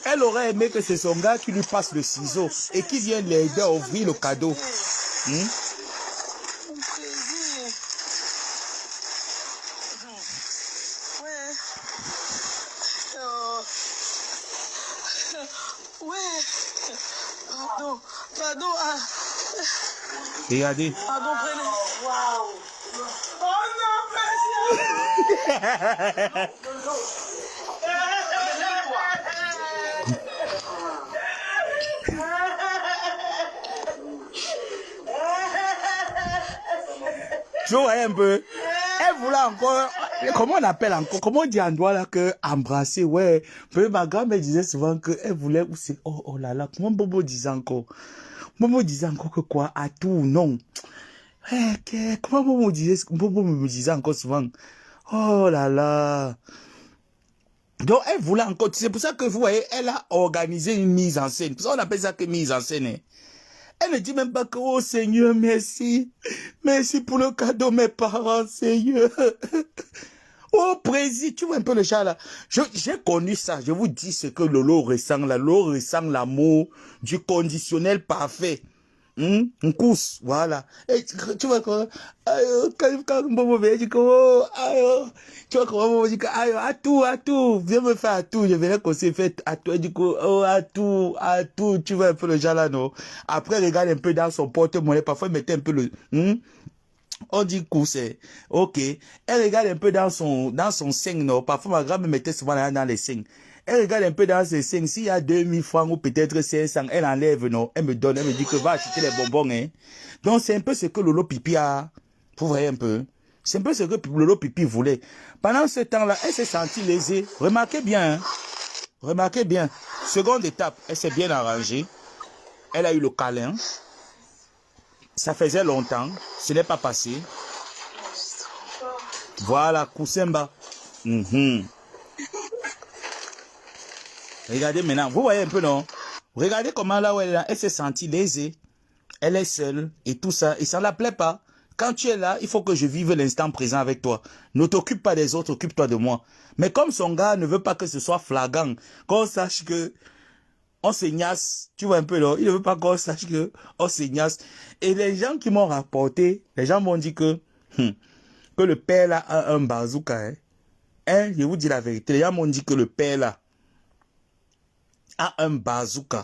Elle aurait aimé que c'est son gars qui lui passe le ciseau et qui vienne l'aider à ouvrir le cadeau. Pardon. Regardez. Pardon, prenez. Waouh. Oh non, Tu vois un peu. Elle voulait encore, comment on appelle encore, comment on dit en doigt là que embrasser, ouais. Ma grand-mère disait souvent qu'elle voulait, oh là là, comment Bobo disait encore? Bobo disait encore que quoi, à tout, non. Comment Bobo me disait encore souvent, oh là là. Donc elle voulait encore, c'est pour ça que vous voyez, elle a organisé une mise en scène. Pour ça on appelle ça que mise en scène. Hein. Elle ne dit même pas que, oh Seigneur, merci. Merci pour le cadeau, mes parents, Seigneur. Oh, président, tu vois un peu le chat là. J'ai connu ça. Je vous dis ce que Lolo ressent là. Lolo ressent l'amour du conditionnel parfait. On cousse, voilà. Et tu vois quoi? Quand Bobo vient, dit que, oh, tu vois comment Bobo dit que, à tout, viens me faire à tout. Je verrai qu'on s'est fait à tout. Du coup, oh, à tout. Tu vois un peu le chat là, non? Après, regarde un peu dans son porte-monnaie. Parfois, il mettait un peu le, on dit que c'est ok. Elle regarde un peu dans son sein, non? Parfois, ma grand-mère mettait souvent dans les seins. Elle regarde un peu dans ses seins. S'il y a 2000 francs ou peut-être 500, elle enlève, non? Elle me donne, elle me dit que va acheter les bonbons, hein. Donc, c'est un peu ce que Lolo Pipi a. Vous voyez un peu? C'est un peu ce que Lolo Pipi voulait. Pendant ce temps-là, elle s'est sentie lésée. Remarquez bien, hein? Remarquez bien. Seconde étape, elle s'est bien arrangée. Elle a eu le câlin. Ça faisait longtemps, ce n'est pas passé. Voilà, Koussemba. Regardez maintenant, vous voyez un peu, non? Regardez comment là où elle s'est sentie lésée. Elle est seule et tout ça, et ça ne la plaît pas. Quand tu es là, il faut que je vive l'instant présent avec toi. Ne t'occupe pas des autres, occupe-toi de moi. Mais comme son gars ne veut pas que ce soit flagrant, qu'on sache que on s'ignace, tu vois un peu là, il ne veut pas qu'on sache que on s'ignace. Et les gens qui m'ont rapporté, les gens m'ont dit que le père là a un bazooka. Hein, je vous dis la vérité, les gens m'ont dit que le père là a un bazooka.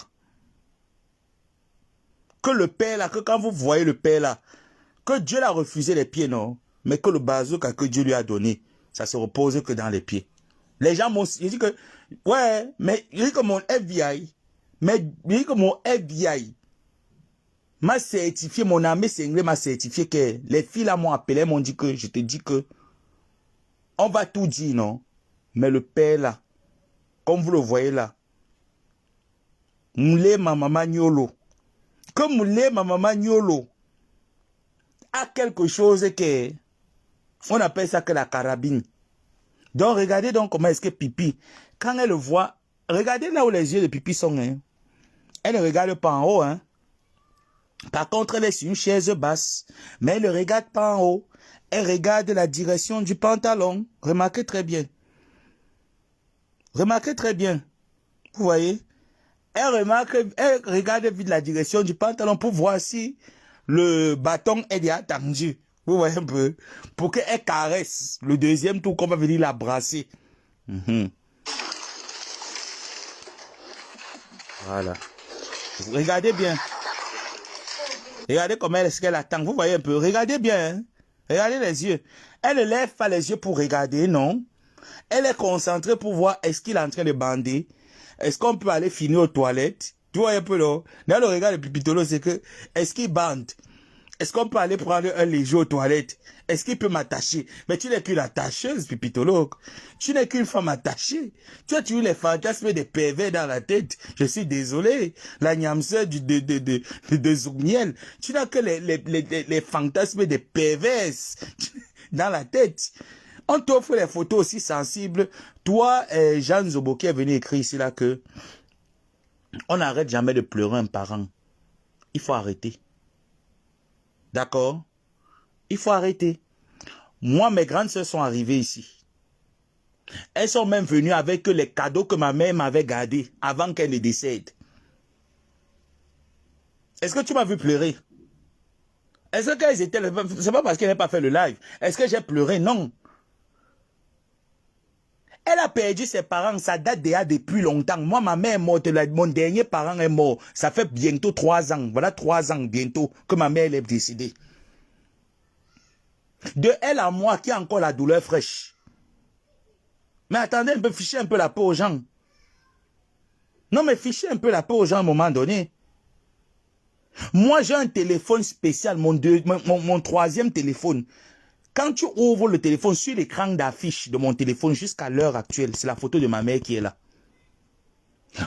Que le père là, que quand vous voyez le père là, que Dieu l'a refusé les pieds, non, mais que le bazooka que Dieu lui a donné, ça se repose que dans les pieds. Les gens m'ont dit que, ouais, mais il dit que mon FBI, m'a certifié, mon armée cinglée m'a certifié que les filles là m'ont appelé, m'ont dit que, je te dis que, on va tout dire, non? Mais le père là, comme vous le voyez là, Moulé ma maman Nyolo, que Moulé ma maman Nyolo a quelque chose que, on appelle ça que la carabine. Donc regardez donc comment est-ce que Pipi, quand elle le voit, regardez là où les yeux de Pipi sont, hein. Elle ne regarde pas en haut, hein. Par contre, elle est sur une chaise basse, mais elle ne regarde pas en haut. Elle regarde la direction du pantalon. Remarquez très bien. Remarquez très bien. Vous voyez? Elle regarde vite la direction du pantalon pour voir si le bâton est déjà tendu. Vous voyez un peu? Pour qu'elle caresse le deuxième tour, qu'on va venir la brasser. Voilà. Regardez bien. Regardez comment est-ce qu'elle attend. Vous voyez un peu. Regardez bien. Hein? Regardez les yeux. Elle ne lève pas les yeux pour regarder, non. Elle est concentrée pour voir est-ce qu'il est en train de bander. Est-ce qu'on peut aller finir aux toilettes? Tu vois un peu là. Dans le regard de Pipitolo, c'est que est-ce qu'il bande? Est-ce qu'on peut aller prendre un léger aux toilettes? Est-ce qu'il peut m'attacher? Mais tu n'es qu'une attacheuse, Pipitolo. Tu n'es qu'une femme attachée. Tu as eu les fantasmes des pervers dans la tête. Je suis désolé. La niamseur de Zougmiel. Tu n'as que les fantasmes des pervers dans la tête. On t'offre les photos aussi sensibles. Toi, Jean Zobo, qui est venu écrire ici là que on n'arrête jamais de pleurer un parent. Il faut arrêter. D'accord? Il faut arrêter. Moi, mes grandes sœurs sont arrivées ici. Elles sont même venues avec les cadeaux que ma mère m'avait gardés avant qu'elle ne décède. Est-ce que tu m'as vu pleurer? Est-ce qu'elles étaient... C'est pas parce qu'elle n'a pas fait le live. Est-ce que j'ai pleuré? Non. Elle a perdu ses parents, ça date déjà depuis longtemps. Moi, ma mère est morte, mon dernier parent est mort. Ça fait bientôt 3 ans. Voilà 3 ans bientôt que ma mère est décédée. De elle à moi, qui a encore la douleur fraîche. Mais attendez un peu, fichez un peu la peau aux gens. Non, mais fichez un peu la peau aux gens à un moment donné. Moi, j'ai un téléphone spécial, mon 3e téléphone. Quand tu ouvres le téléphone, sur l'écran d'affiche de mon téléphone jusqu'à l'heure actuelle, c'est la photo de ma mère qui est là.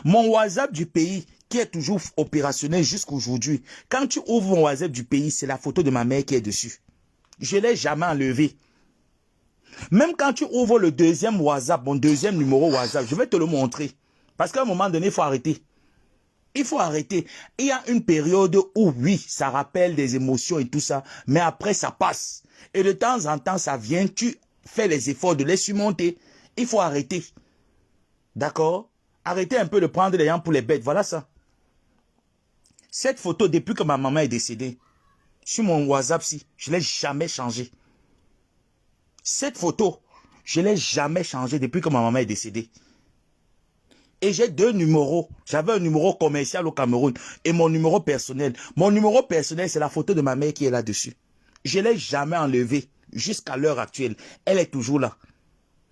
Mon WhatsApp du pays, qui est toujours opérationnel jusqu'aujourd'hui, quand tu ouvres mon WhatsApp du pays, c'est la photo de ma mère qui est dessus. Je ne l'ai jamais enlevé. Même quand tu ouvres le 2e WhatsApp, mon 2e numéro WhatsApp, je vais te le montrer. Parce qu'à un moment donné, il faut arrêter. Il faut arrêter. Il y a une période où, oui, ça rappelle des émotions et tout ça, mais après, ça passe. Et de temps en temps, ça vient, tu fais les efforts de les surmonter. Il faut arrêter. D'accord? Arrêtez un peu de prendre les gens pour les bêtes. Voilà ça. Cette photo, depuis que ma maman est décédée, sur mon WhatsApp, je ne l'ai jamais changée. Cette photo, je ne l'ai jamais changée depuis que ma maman est décédée. Et j'ai 2 numéros. J'avais un numéro commercial au Cameroun et mon numéro personnel. Mon numéro personnel, c'est la photo de ma mère qui est là-dessus. Je ne l'ai jamais enlevée jusqu'à l'heure actuelle. Elle est toujours là.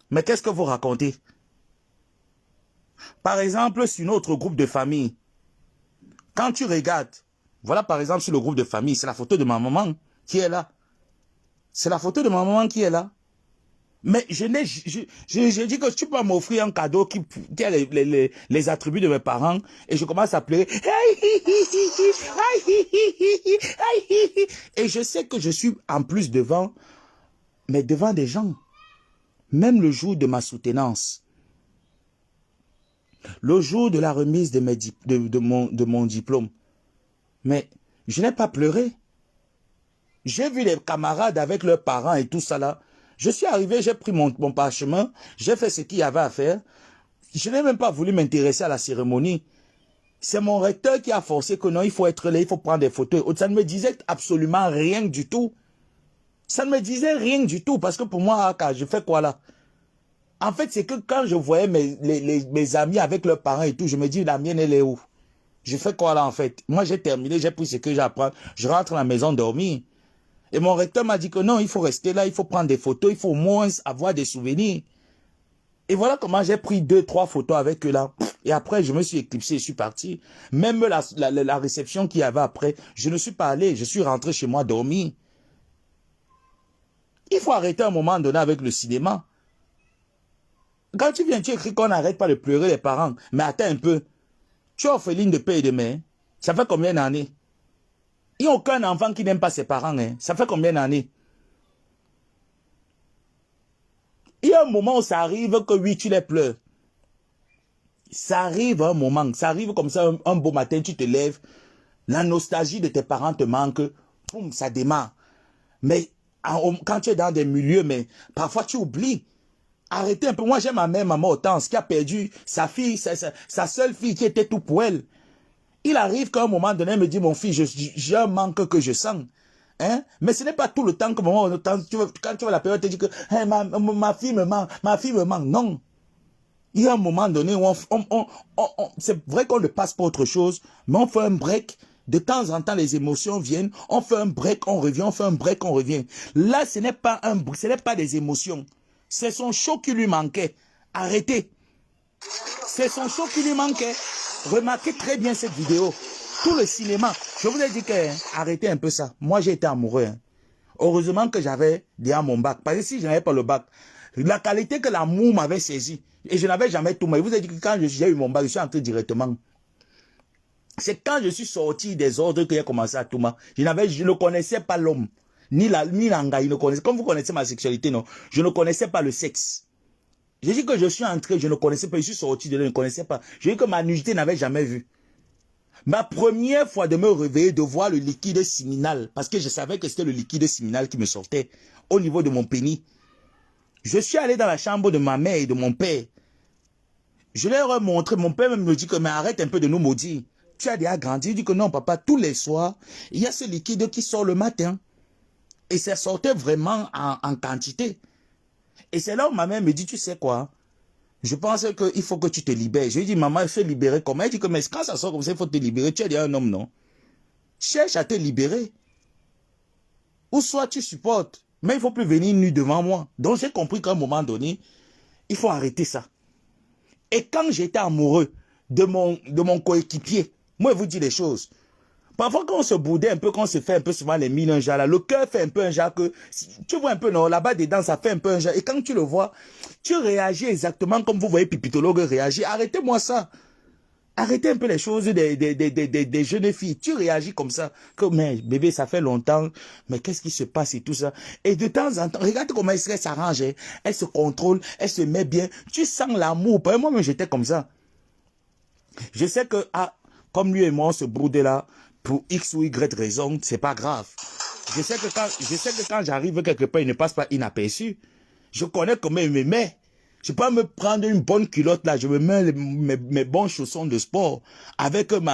Mais qu'est-ce que vous racontez? Par exemple, sur notre groupe de famille, quand tu regardes, voilà par exemple sur le groupe de famille, c'est la photo de ma maman qui est là. C'est la photo de ma maman qui est là. Mais je dis que tu peux m'offrir un cadeau qui a les attributs de mes parents et je commence à pleurer. Et je sais que je suis en plus devant, mais devant des gens. Même le jour de ma soutenance, le jour de la remise de mon diplôme, mais je n'ai pas pleuré. J'ai vu les camarades avec leurs parents et tout ça là. Je suis arrivé, j'ai pris mon parchemin, j'ai fait ce qu'il y avait à faire. Je n'ai même pas voulu m'intéresser à la cérémonie. C'est mon recteur qui a forcé que non, il faut être là, il faut prendre des photos. Ça ne me disait absolument rien du tout. Ça ne me disait rien du tout parce que pour moi, je fais quoi là? En fait, c'est que quand je voyais mes amis avec leurs parents et tout, je me dis, la mienne, elle est où? Je fais quoi là en fait? Moi, j'ai terminé, j'ai pris ce que j'ai à prendre. Je rentre à la maison dormir. Et mon recteur m'a dit que non, il faut rester là, il faut prendre des photos, il faut au moins avoir des souvenirs. Et voilà comment j'ai pris 2-3 photos avec eux là. Et après, je me suis éclipsé, je suis parti. Même la réception qu'il y avait après, je ne suis pas allé, je suis rentré chez moi dormir. Il faut arrêter un moment donné avec le cinéma. Quand tu viens, tu écris qu'on n'arrête pas de pleurer les parents. Mais attends un peu. Tu es orpheline de père et de mère. Ça fait combien d'années? Il n'y a aucun enfant qui n'aime pas ses parents. Hein. Ça fait combien d'années? Il y a un moment où ça arrive que oui, tu les pleures. Ça arrive un moment. Ça arrive comme ça, un beau matin, tu te lèves. La nostalgie de tes parents te manque. Boum, ça démarre. Mais quand tu es dans des milieux, mais parfois tu oublies. Arrêtez un peu. Moi, j'ai ma mère, maman Hortense, qui a perdu sa fille, sa seule fille qui était tout pour elle. Il arrive qu'à un moment donné, elle me dit, mon fils, j'ai un manque que je sens. Hein? Mais ce n'est pas tout le temps que maman Hortense, quand tu vois la période, tu dis que hey, ma fille me manque, ma fille me manque. Non. Il y a un moment donné où c'est vrai qu'on ne passe pas autre chose, mais on fait un break. De temps en temps, les émotions viennent. On fait un break, on revient. On fait un break, on revient. Là, ce n'est pas des émotions. C'est son show qui lui manquait. Arrêtez. C'est son show qui lui manquait. Remarquez très bien cette vidéo. Tout le cinéma. Je vous ai dit que arrêtez un peu ça. Moi, j'ai été amoureux. Hein. Heureusement que j'avais déjà mon bac. Parce que si je n'avais pas le bac, la qualité que l'amour m'avait saisi, et je n'avais jamais tout. Mais je vous ai dit que quand j'ai eu mon bac, je suis entré directement. C'est quand je suis sorti des ordres que j'ai commencé à tout. Je ne connaissais pas l'homme. Ni l'anga, il ne connaissait. Comme vous connaissez ma sexualité, non. Je ne connaissais pas le sexe. J'ai dit que je suis entré, je ne connaissais pas, je suis sorti de là, je ne connaissais pas. J'ai dit que ma nudité n'avait jamais vu. Ma première fois de me réveiller, de voir le liquide séminal, parce que je savais que c'était le liquide séminal qui me sortait au niveau de mon pénis. Je suis allé dans la chambre de ma mère et de mon père. Je leur ai montré, mon père me dit que mais arrête un peu de nous maudire. Tu as déjà grandi. Il dit que non papa, tous les soirs, il y a ce liquide qui sort le matin. Et ça sortait vraiment en quantité. Et c'est là où ma mère me dit, tu sais quoi? Je pense qu'il faut que tu te libères. Je lui dis, maman, il faut libérer comment? Elle dit que mais quand ça sort comme ça, il faut te libérer. Tu es déjà un homme, non? Cherche à te libérer. Ou soit tu supportes. Mais il ne faut plus venir nu devant moi. Donc j'ai compris qu'à un moment donné, il faut arrêter ça. Et quand j'étais amoureux de mon coéquipier, moi je vous dis les choses. Parfois, quand on se boudait un peu, quand on se fait un peu souvent les mines, un genre là, le cœur fait un peu un genre que, tu vois un peu, non, là-bas dedans, ça fait un peu un genre. Et quand tu le vois, tu réagis exactement comme vous voyez Pipitologue réagir. Arrêtez-moi ça. Arrêtez un peu les choses des jeunes filles. Tu réagis comme ça. Que, mais bébé, ça fait longtemps. Mais qu'est-ce qui se passe et tout ça. Et de temps en temps, regarde comment elle s'arrange. Elle se contrôle, elle se met bien. Tu sens l'amour. Moi-même, j'étais comme ça. Je sais que, comme lui et moi, on se broude là, pour X ou Y raison, c'est pas grave. Je sais que quand j'arrive quelque part, il ne passe pas inaperçu. Je connais comment il me met. Je peux me prendre une bonne culotte là, je me mets mes bons chaussons de sport avec avec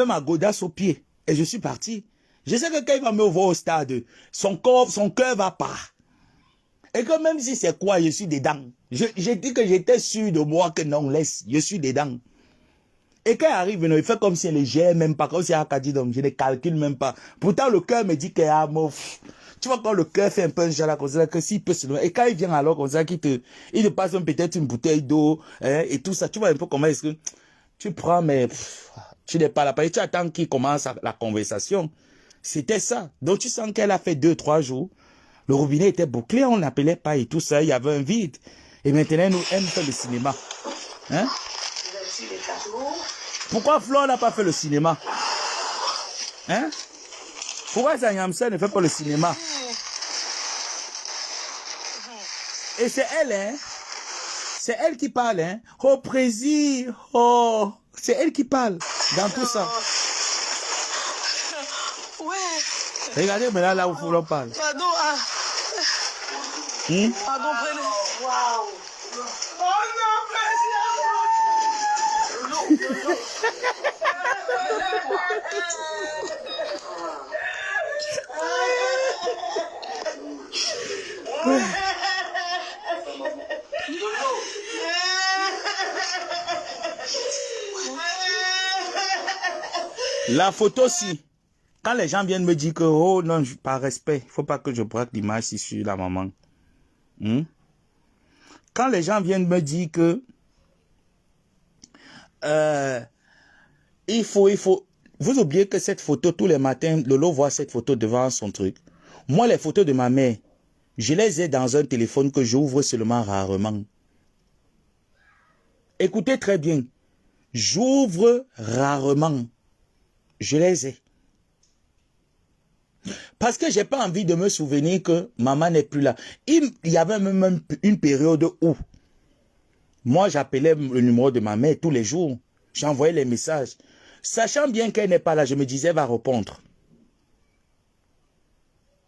ma godasse au pied. Et je suis parti. Je sais que quand il va me voir au stade, son cœur va pas. Et que même si c'est quoi, je suis dedans. J'ai dit que j'étais sûr de moi que non, laisse, je suis dedans. Et quand il arrive, il fait comme si elle ne gère même pas, comme si elle a dit, donc je ne calcule même pas. Pourtant, le cœur me dit qu'il y a un tu vois, quand le cœur fait un peu un genre, comme ça, que s'il peut se lever, et quand il vient alors, comme ça, il te passe peut-être une bouteille d'eau, hein, et tout ça, tu vois un peu comment est-ce que tu prends, mais tu n'es pas là, tu attends qu'il commence la conversation. C'était ça. Donc, tu sens qu'elle a fait 2-3 jours. Le robinet était bouclé, on n'appelait pas et tout ça, il y avait un vide. Et maintenant, elle fait le cinéma. Hein? Pourquoi Flo n'a pas fait le cinéma? Hein? Pourquoi Zanyamsa ne fait pas le cinéma? Et c'est elle, hein? C'est elle qui parle, hein? Oh, président! Oh! C'est elle qui parle dans tout ça. Ouais. Regardez maintenant là où Flo parle. Pardon, Pardon, prenez. Waouh. Oh non, président! La photo, si. Quand les gens viennent me dire que, oh non, par respect, il ne faut pas que je braque l'image si sur la maman. Quand les gens viennent me dire que, il faut, vous oubliez que cette photo, tous les matins, Lolo voit cette photo devant son truc. Moi, les photos de ma mère, je les ai dans un téléphone que j'ouvre seulement rarement. Écoutez très bien. J'ouvre rarement. Je les ai. Parce que j'ai pas envie de me souvenir que maman n'est plus là. Il y avait même une période où moi j'appelais le numéro de ma mère tous les jours. J'envoyais les messages. Sachant bien qu'elle n'est pas là, je me disais elle va répondre.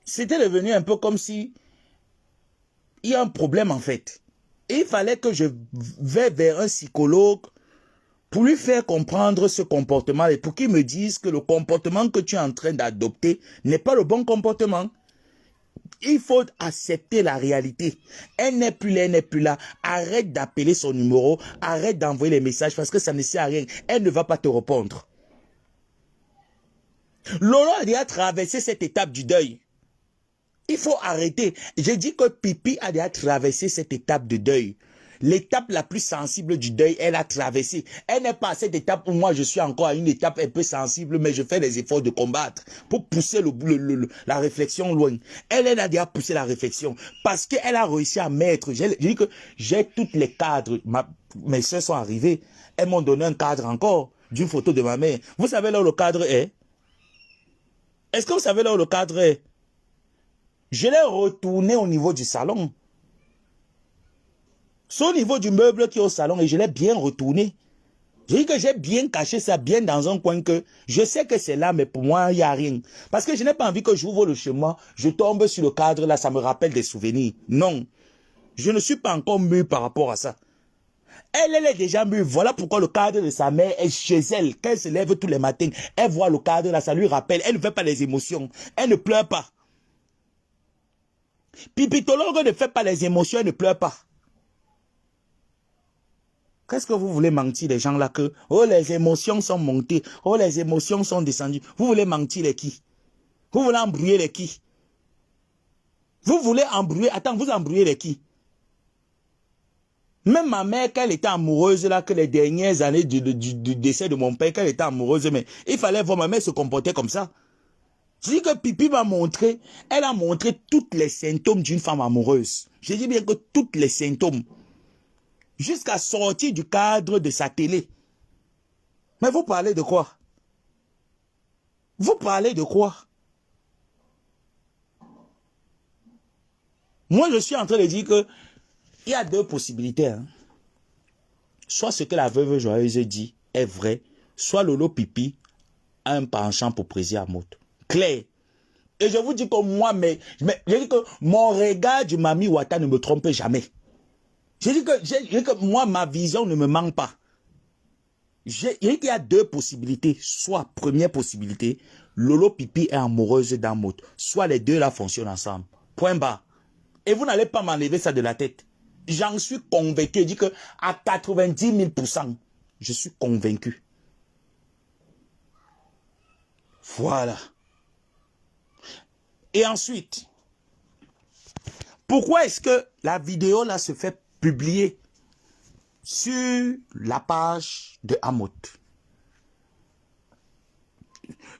C'était devenu un peu comme si il y a un problème en fait. Et il fallait que je vais vers un psychologue pour lui faire comprendre ce comportement et pour qu'il me dise que le comportement que tu es en train d'adopter n'est pas le bon comportement. Il faut accepter la réalité. Elle n'est plus là, elle n'est plus là. Arrête d'appeler son numéro, arrête d'envoyer les messages parce que ça ne sert à rien. Elle ne va pas te répondre. Lolo a déjà traversé cette étape du deuil. Il faut arrêter. J'ai dit que Pipi a déjà traversé cette étape de deuil. L'étape la plus sensible du deuil, elle a traversé. Elle n'est pas à cette étape où moi je suis encore à une étape un peu sensible, mais je fais des efforts de combattre pour pousser la réflexion loin. Elle a déjà poussé la réflexion parce qu'elle a réussi à mettre. J'ai dit que j'ai tous les cadres. Mes soeurs sont arrivées. Elles m'ont donné un cadre encore d'une photo de ma mère. Vous savez là où le cadre est? Est-ce que vous savez là où le cadre est? Je l'ai retourné au niveau du salon. C'est au niveau du meuble qui est au salon et je l'ai bien retourné. J'ai dit que j'ai bien caché ça bien dans un coin que je sais que c'est là, mais pour moi, il n'y a rien. Parce que je n'ai pas envie que j'ouvre le chemin, je tombe sur le cadre là, ça me rappelle des souvenirs. Non. Je ne suis pas encore mûr par rapport à ça. Elle est déjà mûre. Voilà pourquoi le cadre de sa mère est chez elle. Quand elle se lève tous les matins, elle voit le cadre là, ça lui rappelle. Elle ne fait pas les émotions. Elle ne pleure pas. Pipitologue ne fait pas les émotions, elle ne pleure pas. Qu'est-ce que vous voulez mentir les gens là que oh les émotions sont montées, oh les émotions sont descendues. Vous voulez mentir les qui? Vous voulez embrouiller les qui? Vous voulez embrouiller, attends, vous embrouillez les qui? Même ma mère, quand elle était amoureuse là, que les dernières années du décès de mon père, quand elle était amoureuse, mais il fallait voir ma mère se comporter comme ça. Je dis que Pipi m'a montré, elle a montré tous les symptômes d'une femme amoureuse. Je dis bien que tous les symptômes. Jusqu'à sortir du cadre de sa télé. Mais vous parlez de quoi? Vous parlez de quoi? Moi, je suis en train de dire que il y a deux possibilités. Hein. soit ce que la veuve joyeuse dit est vrai, soit Lolo Pipi a un penchant pour Prési Hamoud. Clair. Et je vous dis que moi, je dis que mon regard du Mami Ouattara ne me trompe jamais. Je dis que moi, ma vision ne me manque pas. Je dis qu'il y a deux possibilités. Soit, première possibilité, Lolo Pipi est amoureuse d'Hamoud. Soit les deux là fonctionnent ensemble. Point barre. Et vous n'allez pas m'enlever ça de la tête. J'en suis convaincu. Je dis que à 90 000%, je suis convaincu. Voilà. Et ensuite, pourquoi est-ce que la vidéo là se fait publier sur la page de Hamoud?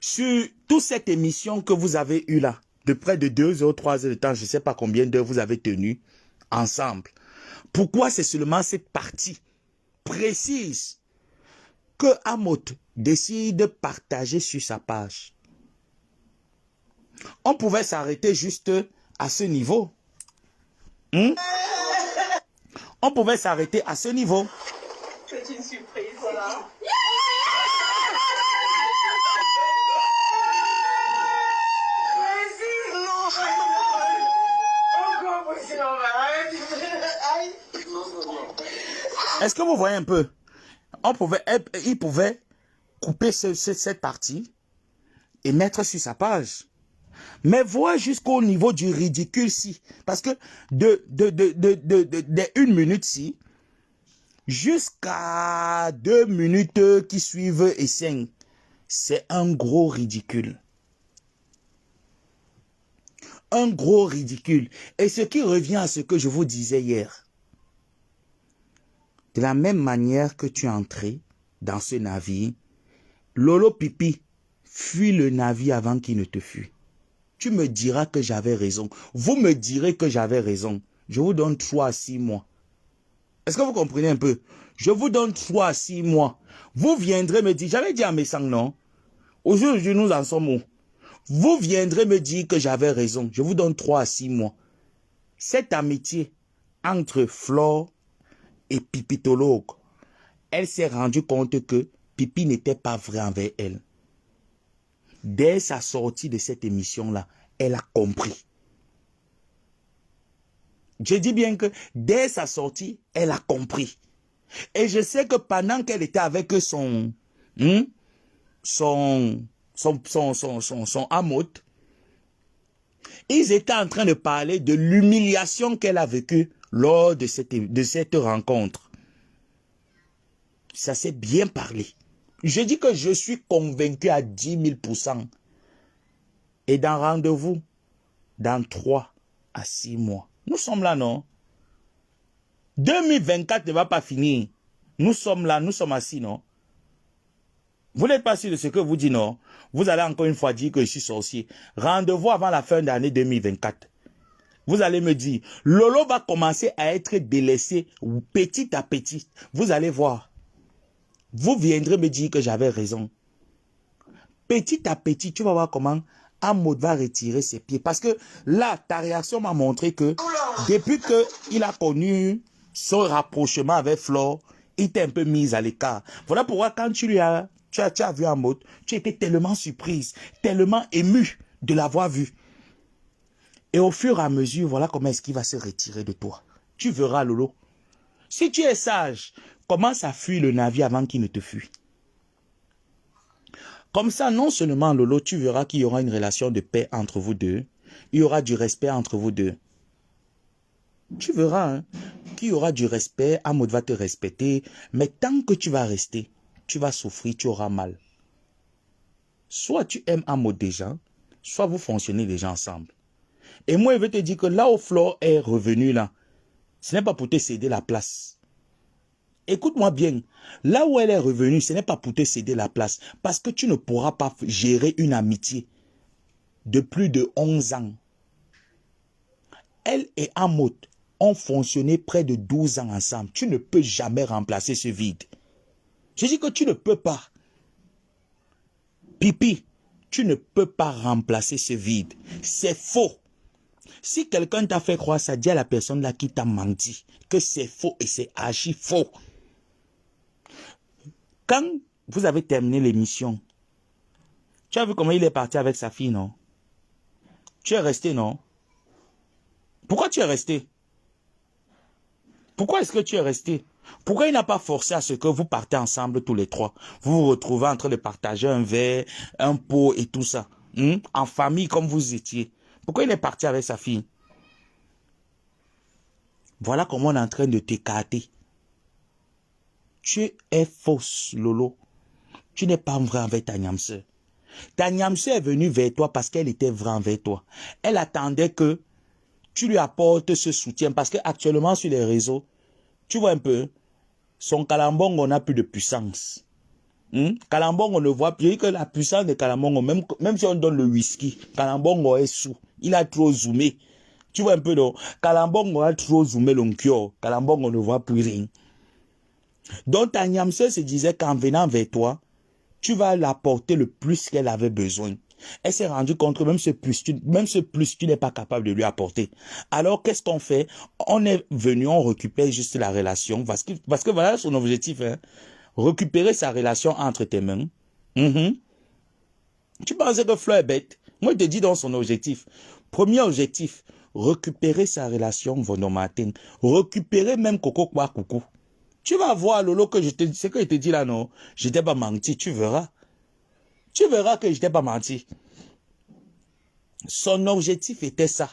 Sur toute cette émission que vous avez eue là, de près de 2 heures, 3 heures de temps, je ne sais pas combien d'heures vous avez tenu ensemble. Pourquoi c'est seulement cette partie précise que Hamoud décide de partager sur sa page? On pouvait s'arrêter juste à ce niveau. On pouvait s'arrêter à ce niveau. C'est une surprise, voilà. Est-ce que vous voyez un peu? Il pouvait couper cette partie et mettre sur sa page. Mais voir jusqu'au niveau du ridicule si. Parce que de 1 minute si jusqu'à 2 minutes qui suivent et 5, c'est un gros ridicule. Un gros ridicule. Et ce qui revient à ce que je vous disais hier. De la même manière que tu es entré dans ce navire, Lolo Pipi fuit le navire avant qu'il ne te fuit. Tu me diras que j'avais raison. Vous me direz que j'avais raison. Je vous donne 3 à 6 mois. Est-ce que vous comprenez un peu? Je vous donne 3 à 6 mois. Vous viendrez me dire, j'avais dit à mes sangs, non? Aujourd'hui, nous en sommes où? Vous viendrez me dire que j'avais raison. Je vous donne 3 à 6 mois. Cette amitié entre Flore et Pipitologue, elle s'est rendue compte que Pipi n'était pas vrai envers elle. Dès sa sortie de cette émission-là, elle a compris. Je dis bien que dès sa sortie, elle a compris. Et je sais que pendant qu'elle était avec son Hamoud, ils étaient en train de parler de l'humiliation qu'elle a vécue lors de cette rencontre. Ça s'est bien parlé. Je dis que je suis convaincu à 10 000%. Et dans rendez-vous, dans 3 à 6 mois. Nous sommes là, non? 2024 ne va pas finir. Nous sommes là, nous sommes assis, non? Vous n'êtes pas sûr de ce que vous dites, non? Vous allez encore une fois dire que je suis sorcier. Rendez-vous avant la fin d'année 2024. Vous allez me dire, Lolo va commencer à être délaissé petit à petit. Vous allez voir. Vous viendrez me dire que j'avais raison. Petit à petit, tu vas voir comment Hamoud va retirer ses pieds. Parce que là, ta réaction m'a montré que depuis qu'il a connu son rapprochement avec Flore, il t'est un peu mis à l'écart. Voilà pourquoi quand tu as vu Hamoud, tu étais tellement surprise, tellement ému de l'avoir vu. Et au fur et à mesure, voilà comment est-ce qu'il va se retirer de toi. Tu verras, Lolo. Si tu es sage, commence à fuir le navire avant qu'il ne te fuit. Comme ça, non seulement, Lolo, tu verras qu'il y aura une relation de paix entre vous deux. Il y aura du respect entre vous deux. Tu verras qu'il y aura du respect. Hamoud va te respecter. Mais tant que tu vas rester, tu vas souffrir, tu auras mal. Soit tu aimes Hamoud déjà, soit vous fonctionnez déjà ensemble. Et moi, je vais te dire que là où Flore est revenue, là, ce n'est pas pour te céder la place. Écoute-moi bien. Là où elle est revenue, ce n'est pas pour te céder la place. Parce que tu ne pourras pas gérer une amitié de plus de 11 ans. Elle et Hamoud ont fonctionné près de 12 ans ensemble. Tu ne peux jamais remplacer ce vide. Je dis que tu ne peux pas. Pipi, tu ne peux pas remplacer ce vide. C'est faux. Si quelqu'un t'a fait croire ça, dis à la personne là qui t'a menti que c'est faux et c'est archi faux. Quand vous avez terminé l'émission, tu as vu comment il est parti avec sa fille, non? Tu es resté, non? Pourquoi tu es resté? Pourquoi est-ce que tu es resté? Pourquoi il n'a pas forcé à ce que vous partez ensemble tous les trois? Vous vous retrouvez en train de partager un verre, un pot et tout ça. En famille comme vous étiez. Pourquoi il est parti avec sa fille? Voilà comment on est en train de t'écarter. Tu es fausse, Lolo. Tu n'es pas vrai avec ta niamseur. Ta niamseur est venue vers toi parce qu'elle était vraie envers toi. Elle attendait que tu lui apportes ce soutien parce qu'actuellement sur les réseaux, tu vois un peu, son Kalambongo n'a plus de puissance. Kalambongo ne voit plus que la puissance de Kalambongo, même si on donne le whisky, Kalambongo est sous. Il a trop zoomé. Tu vois un peu, non? Kalambongo a trop zoomé l'onkyo. Kalambongo ne voit plus rien. Donc ta niamseur se disait qu'en venant vers toi, tu vas l'apporter le plus qu'elle avait besoin. Elle s'est rendue compte que même ce plus, tu n'es pas capable de lui apporter. Alors, qu'est-ce qu'on fait? On est venu, on récupère juste la relation. Parce que voilà son objectif. Hein? Récupérer sa relation entre tes mains. Tu pensais que Flo est bête? Moi, je te dis dans son objectif. Premier objectif, récupérer sa relation Vonomatin. Récupérer même Coco Kwa Coucou. Tu vas voir, Lolo, que ce que je te dis là, non? Je t'ai pas menti, tu verras. Tu verras que je t'ai pas menti. Son objectif était ça.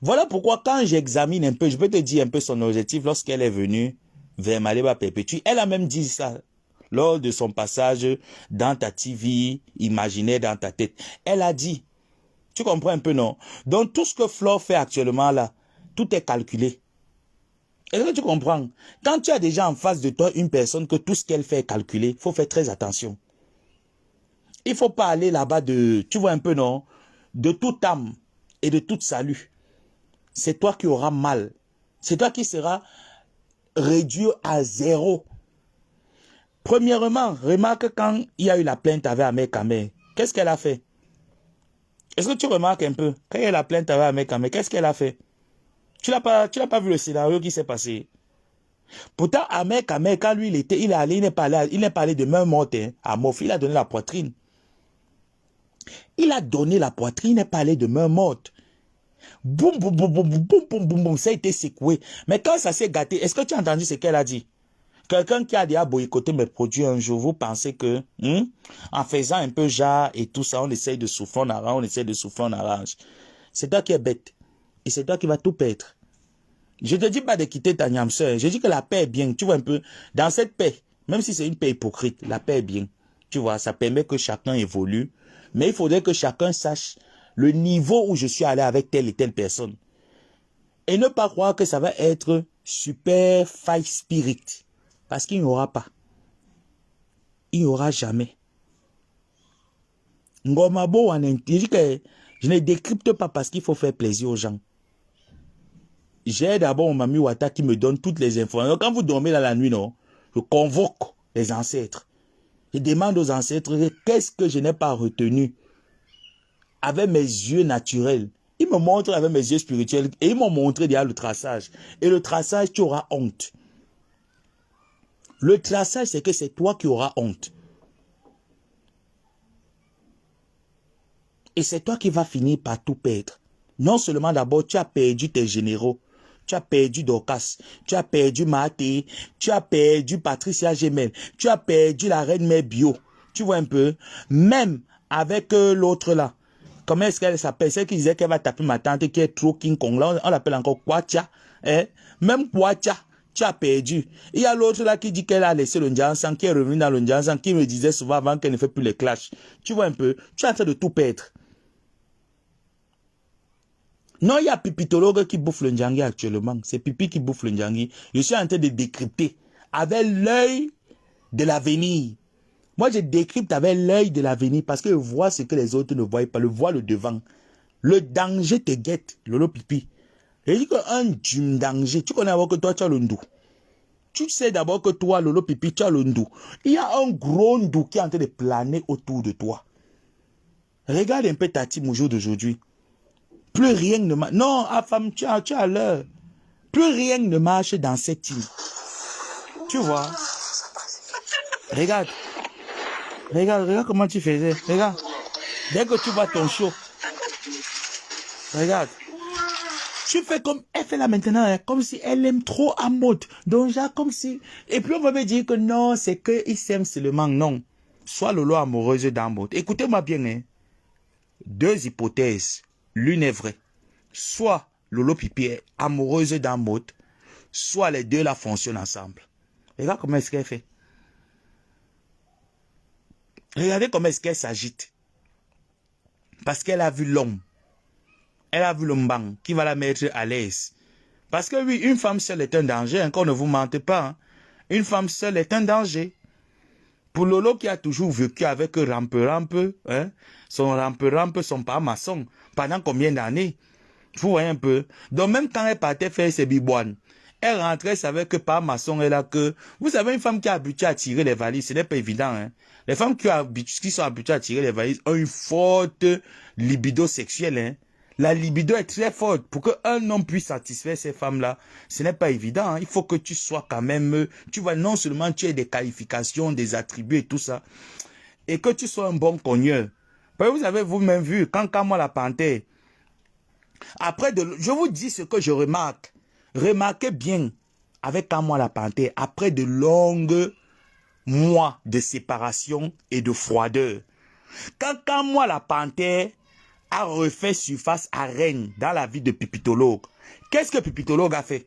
Voilà pourquoi quand j'examine un peu, je peux te dire un peu son objectif lorsqu'elle est venue vers Maliba Perpétue. Elle a même dit ça lors de son passage dans ta TV imaginaire dans ta tête. Elle a dit, tu comprends un peu, non? Donc tout ce que Flore fait actuellement là, tout est calculé. Est-ce que tu comprends? Quand tu as déjà en face de toi une personne que tout ce qu'elle fait est calculé, il faut faire très attention. Il ne faut pas aller là-bas de, tu vois un peu, non? De toute âme et de tout salut. C'est toi qui auras mal. C'est toi qui seras réduit à zéro. Premièrement, remarque quand il y a eu la plainte avec Ahmed Kamé, qu'est-ce qu'elle a fait? Est-ce que tu remarques un peu? Quand il y a eu la plainte avec Ahmed Kamé, qu'est-ce qu'elle a fait? Tu n'as pas vu le scénario qui s'est passé? Pourtant, Ahmed Kamé, quand lui, il n'est pas allé de main morte à Mof, il a donné la poitrine. Il a donné la poitrine, il n'est pas allé de main morte. Boum, boum, boum, boum, boum, boum, boum, boum, ça a été secoué. Mais quand ça s'est gâté, est-ce que tu as entendu ce qu'elle a dit? Quelqu'un qui a déjà boycotté mes produits un jour, vous pensez que, en faisant un peu genre et tout ça, on essaye de souffler en orange, on essaye de souffler en orange. C'est toi qui es bête. Et c'est toi qui vas tout perdre. Je ne te dis pas de quitter ta niamseur. Je dis que la paix est bien. Tu vois un peu, dans cette paix, même si c'est une paix hypocrite, la paix est bien. Tu vois, ça permet que chacun évolue. Mais il faudrait que chacun sache le niveau où je suis allé avec telle et telle personne. Et ne pas croire que ça va être super fight spirit. Parce qu'il n'y aura pas. Il n'y aura jamais. Ngomabo, je ne décrypte pas parce qu'il faut faire plaisir aux gens. J'ai d'abord mon Mami Wata qui me donne toutes les informations. Quand vous dormez dans la nuit, non, je convoque les ancêtres. Je demande aux ancêtres qu'est-ce que je n'ai pas retenu avec mes yeux naturels. Ils me montrent avec mes yeux spirituels et ils m'ont montré déjà le traçage. Et le traçage, tu auras honte. Le traçage, c'est que c'est toi qui auras honte. Et c'est toi qui vas finir par tout perdre. Non seulement d'abord, tu as perdu tes généraux. Tu as perdu Dorcas, tu as perdu Maté, tu as perdu Patricia Gemel, tu as perdu la reine mère bio. Tu vois un peu? Même avec l'autre là. Comment est-ce qu'elle s'appelle? Celle qui disait qu'elle va taper ma tante qui est trop King Kong. Là, on l'appelle encore Kwacha. Même Kwacha, tu as perdu. Il y a l'autre là qui dit qu'elle a laissé le Ndjansan, qui est revenu dans le Ndjansan, qui me disait souvent avant qu'elle ne fait plus les clashs. Tu vois un peu? Tu es en train de tout perdre. Non, il y a Pipitologue qui bouffe le Ndjangi actuellement. C'est Pipi qui bouffe le Ndjangi. Je suis en train de décrypter avec l'œil de l'avenir. Moi, je décrypte avec l'œil de l'avenir parce que je vois ce que les autres ne voient pas. Je vois le devant. Le danger te guette, Lolo Pipi. Je dis qu'un danger, tu connais d'abord que toi, tu as le ndou. Tu sais d'abord que toi, Lolo Pipi, tu as le ndou. Il y a un gros ndou qui est en train de planer autour de toi. Regarde un peu ta team au jour d'aujourd'hui. Plus rien ne marche. Non, femme, tu as l'heure. Plus rien ne marche dans cette île. Tu vois? Regarde. Regarde comment tu faisais. Regarde. Dès que tu vois ton show. Regarde. Tu fais comme elle fait là maintenant, hein, comme si elle aime trop à mode. Donc, genre, comme si. Et puis, on va me dire que non, c'est qu'ils s'aiment seulement. Non. Soit Lolo amoureuse d'un mode. Écoutez-moi bien, hein. Deux hypothèses. L'une est vraie. Soit Lolo Pipi est amoureuse d'un mode, soit les deux là fonctionnent ensemble. Regarde comment est-ce qu'elle fait. Regardez comment est-ce qu'elle s'agite. Parce qu'elle a vu l'homme. Elle a vu le mbang qui va la mettre à l'aise. Parce que oui, une femme seule est un danger, hein, qu'on ne vous mente pas. Hein. Une femme seule est un danger. Pour Lolo qui a toujours vécu avec rampe-rampe, hein, son rampe-rampe, son pas maçon, pendant combien d'années? Vous voyez un peu. Donc même quand elle partait faire ses bibouanes, elle rentrait, savait que pas maçon est là que... Vous savez, une femme qui est habituée à tirer les valises, ce n'est pas évident. Hein. Les femmes qui sont habituées à tirer les valises ont une forte libido sexuelle. Hein. La libido est très forte. Pour qu'un homme puisse satisfaire ces femmes-là, ce n'est pas évident. Hein. Il faut que tu sois quand même... Tu vois, non seulement tu aies des qualifications, des attributs et tout ça, et que tu sois un bon cogneur. Vous avez vous-même vu, quand moi la panthère, après, je vous dis ce que je remarque. Remarquez bien, avec Kamwa la panthère, après de longues mois de séparation et de froideur, quand Kamwa la panthère a refait surface à Rennes dans la vie de Pipitologue, qu'est-ce que Pipitologue a fait?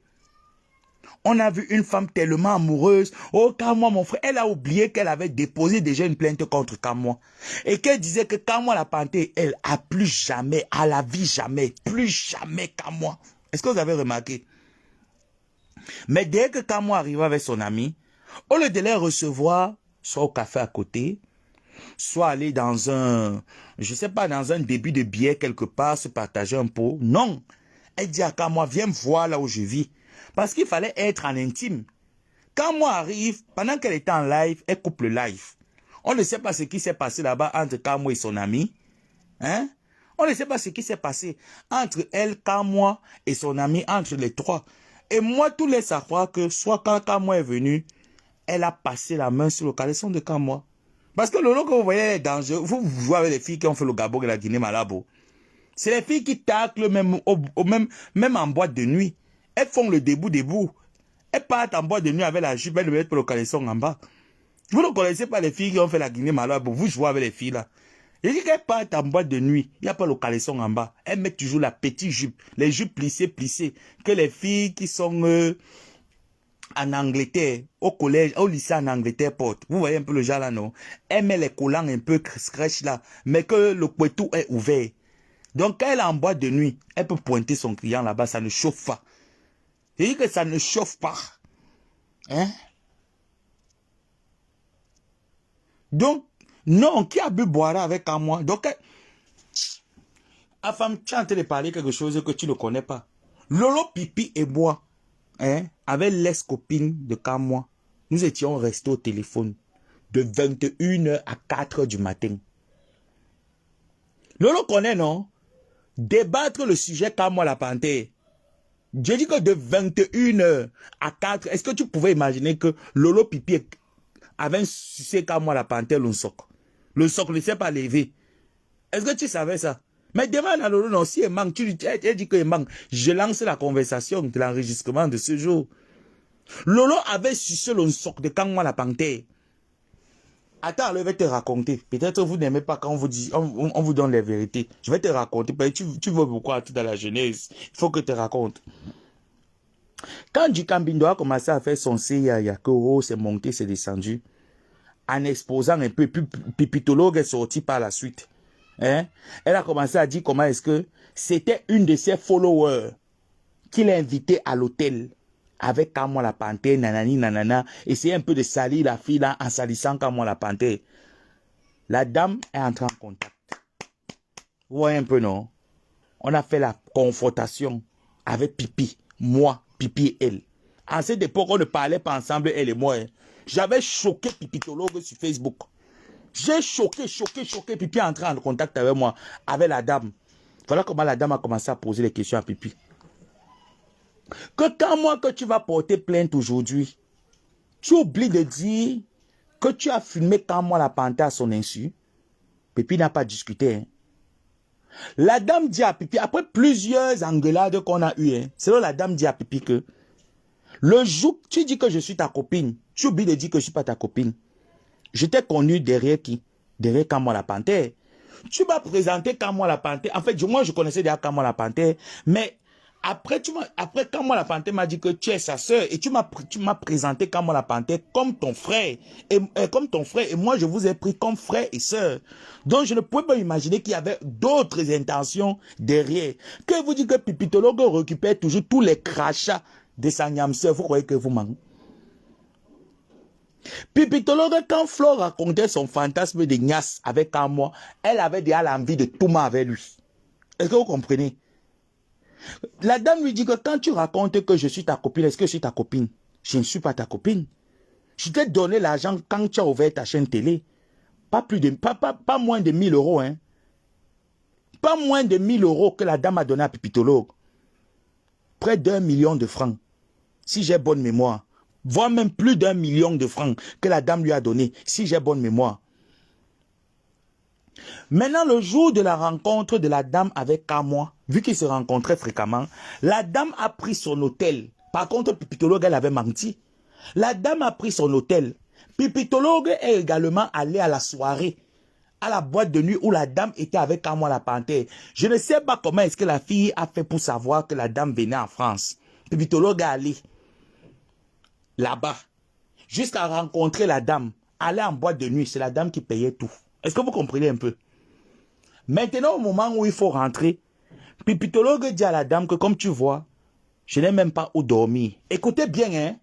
On a vu une femme tellement amoureuse. Oh, Kamwa, mon frère, elle a oublié qu'elle avait déposé déjà une plainte contre Kamwa. Et qu'elle disait que Kamwa la panthère, elle a plus jamais, à la vie jamais, plus jamais Kamwa. Est-ce que vous avez remarqué? Mais dès que Kamwa arriva avec son ami, au lieu de les recevoir, soit au café à côté, soit aller dans un, je sais pas, dans un début de bière quelque part, se partager un pot. Non. Elle dit à Kamwa, viens me voir là où je vis. Parce qu'il fallait être en intime. Quand moi arrive, pendant qu'elle était en live, elle coupe le live. On ne sait pas ce qui s'est passé là-bas entre Kamwa et son ami. Hein? On ne sait pas ce qui s'est passé entre elle, Kamwa et son ami, entre les trois. Et moi, tout laisse à croire que soit quand Kamwa est venu, elle a passé la main sur le caleçon de Kamwa. Parce que le lot que vous voyez est dangereux. Vous voyez les filles qui ont fait le Gabon et la Guinée-Malabo. C'est les filles qui taclent même en boîte de nuit. Elles font le debout. Elles partent en boîte de nuit avec la jupe, elles le mettent pour le caleçon en bas. Vous ne connaissez pas les filles qui ont fait la Guinée-Malabo. Vous jouez avec les filles là. Je dis qu'elles partent en boîte de nuit. Il n'y a pas le caleçon en bas. Elles mettent toujours la petite jupe. Les jupes plissées. Que les filles qui sont en Angleterre, au collège, au lycée en Angleterre portent. Vous voyez un peu le genre là, non? Elles mettent les collants un peu scratch là. Mais que le couetou est ouvert. Donc, quand elle est en boîte de nuit, elle peut pointer son client là-bas, ça ne chauffe pas. Je dis que ça ne chauffe pas. Hein? Donc, non, qui a bu boire avec moi? Donc, la femme, tu es en train de parler quelque chose que tu ne connais pas. Lolo Pipi et moi, hein, avec l'ex-copine de Kamwa, nous étions restés au téléphone de 21h à 4h du matin. Lolo connaît, non? Débattre le sujet Kamwa la panthère. Je dis que de 21h à 4h, est-ce que tu pouvais imaginer que Lolo Pipi avait un succès Kamwa la panthère, le socle? Le socle ne s'est pas levé. Est-ce que tu savais ça? Mais demande à Lolo, non, si il manque, elle dit qu'il manque. Je lance la conversation de l'enregistrement de ce jour. Lolo avait sucé le socle de Kamwa la panthère. Attends, je vais te raconter. Peut-être vous n'aimez pas quand on vous dit, on vous donne les vérités. Je vais te raconter. Tu veux pourquoi tout dans la jeunesse. Il faut que je te raconte. Quand Djikambindo a commencé à faire son CIA, que oh, c'est monté, c'est descendu, en exposant un peu, puis Pipitologue est sorti par la suite. Hein? Elle a commencé à dire comment est-ce que c'était une de ses followers qui l'a invité à l'hôtel. Avec Kamwa la panthère, nanani, nanana, essayer un peu de salir la fille là en salissant Kamwa la panthère. La dame est entrée en contact. Vous voyez un peu, non? On a fait la confrontation avec Pipi, moi, Pipi et elle. En cette époque, on ne parlait pas ensemble, elle et moi. Hein. J'avais choqué Pipitologue sur Facebook. J'ai choqué. Pipi est entré en contact avec moi, avec la dame. Voilà comment la dame a commencé à poser les questions à Pipi. Que quand moi que tu vas porter plainte aujourd'hui, tu oublies de dire que tu as filmé quand moi la panthère à son insu. Pipi n'a pas discuté. Hein. La dame dit à Pipi, après plusieurs engueulades qu'on a eues, hein, c'est là la dame dit à Pipi que le jour tu dis que je suis ta copine, tu oublies de dire que je ne suis pas ta copine. Je t'ai connu derrière qui? Derrière Kamwa la panthère. Tu m'as présenté Kamwa la panthère. En fait, moi, je connaissais déjà Kamwa la panthère. Mais après Kamwa la panthère m'a dit que tu es sa sœur. Et tu m'as présenté Kamwa la panthère comme ton frère. Et moi, je vous ai pris comme frère et sœur. Donc, je ne pouvais pas imaginer qu'il y avait d'autres intentions derrière. Que vous dites que Pipitologue récupère toujours tous les crachats de sa niam-sœur. Vous croyez que vous manquez? Pipitologue, quand Flo racontait son fantasme de Nias avec Kamwa, elle avait déjà l'envie de tout mal avec lui. Est-ce que vous comprenez? La dame lui dit que quand tu racontes que je suis ta copine, est-ce que je suis ta copine? Je ne suis pas ta copine. Je t'ai donné l'argent quand tu as ouvert ta chaîne télé. Pas moins de 1000 euros. Hein. Pas moins de 1000 euros que la dame a donné à Pipitologue. Près d'1 million de francs. Si j'ai bonne mémoire. Voire même plus d'1 million de francs que la dame lui a donné, si j'ai bonne mémoire. Maintenant, le jour de la rencontre de la dame avec Kamwa, vu qu'ils se rencontraient fréquemment, la dame a pris son hôtel. Par contre, Pipitologue, elle avait menti. La dame a pris son hôtel. Pipitologue est également allé à la soirée, à la boîte de nuit où la dame était avec Kamwa la panthère. Je ne sais pas comment est-ce que la fille a fait pour savoir que la dame venait en France. Pipitologue est allé là-bas, jusqu'à rencontrer la dame, aller en boîte de nuit, c'est la dame qui payait tout. Est-ce que vous comprenez un peu? Maintenant, au moment où il faut rentrer, Pipitologue dit à la dame que, comme tu vois, je n'ai même pas où dormir. Écoutez bien, hein,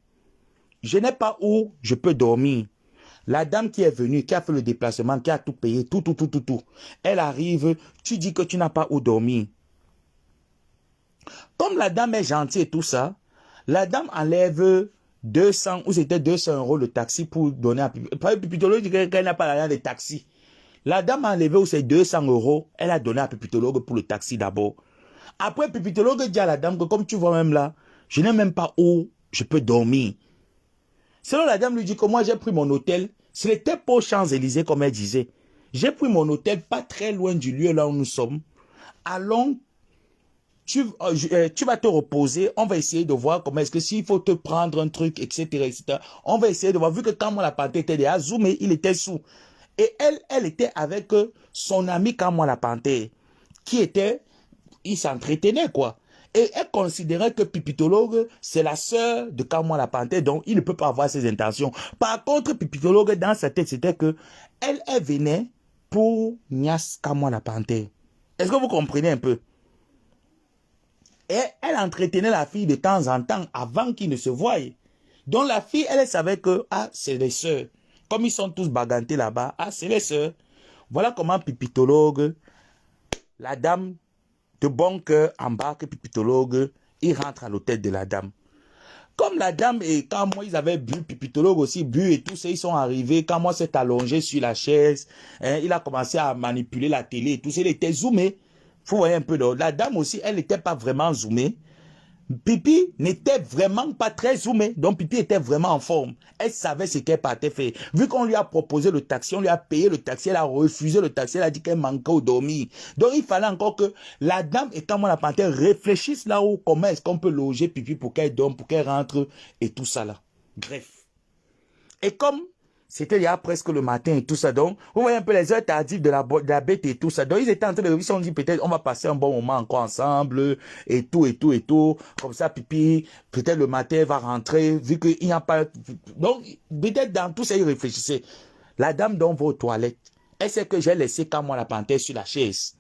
je n'ai pas où je peux dormir. La dame qui est venue, qui a fait le déplacement, qui a tout payé, tout. Elle arrive, tu dis que tu n'as pas où dormir. Comme la dame est gentille et tout ça, la dame enlève 200, ou c'était 200 euros le taxi pour donner à Pipitologue. Dit qu'elle n'a pas l'argent de taxi. La dame a enlevé où c'est 200 euros, elle a donné à Pipitologue pour le taxi d'abord. Après, Pipitologue dit à la dame que comme tu vois même là, je n'ai même pas où je peux dormir. Sinon, la dame lui dit que moi j'ai pris mon hôtel, ce n'était pas aux Champs-Élysées comme elle disait. J'ai pris mon hôtel pas très loin du lieu là où nous sommes. Allons. Tu vas te reposer, on va essayer de voir comment est-ce que s'il faut te prendre un truc, etc. On va essayer de voir, vu que quand moi la panthère était déjà zoomé, il était sous. Et elle était avec son ami Kamwa la panthère, qui était, il s'entretenait quoi. Et elle considérait que Pipitologue, c'est la sœur de Kamwa la panthère, donc il ne peut pas avoir ses intentions. Par contre, Pipitologue, dans sa tête, c'était que elle venait pour Nias Kamwa la panthère. Est-ce que vous comprenez un peu? Et elle entretenait la fille de temps en temps avant qu'ils ne se voient. Donc la fille, elle savait que, ah, c'est les sœurs. Comme ils sont tous bagantés là-bas, ah, c'est les sœurs. Voilà comment Pipitologue, la dame de bon cœur embarque Pipitologue, il rentre à l'hôtel de la dame. Comme la dame et quand moi ils avaient bu, Pipitologue aussi bu et tout ça, ils sont arrivés. Quand moi s'est allongé sur la chaise, hein, il a commencé à manipuler la télé et tout ça, il était zoomé. Faut voir un peu, la dame aussi, elle n'était pas vraiment zoomée. Pipi n'était vraiment pas très zoomé. Donc Pipi était vraiment en forme. Elle savait ce qu'elle partait faire. Vu qu'on lui a proposé le taxi, on lui a payé le taxi, elle a refusé le taxi, elle a dit qu'elle manquait au dormir. Donc il fallait encore que la dame et Kamwa la panthère réfléchissent là-haut comment est-ce qu'on peut loger Pipi pour qu'elle dorme, pour qu'elle rentre et tout ça là. Bref. Et comme c'était il y a presque le matin et tout ça. Donc, vous voyez un peu les heures tardives de la bête et tout ça. Donc, ils étaient en train de... Ils se sont dit peut-être on va passer un bon moment encore ensemble et tout. Comme ça, Pipi, peut-être le matin va rentrer vu qu'il n'y a pas... Donc, peut-être dans tout ça, ils réfléchissaient. La dame donc va aux toilettes. Elle sait que j'ai laissé Kamwa la panthère sur la chaise.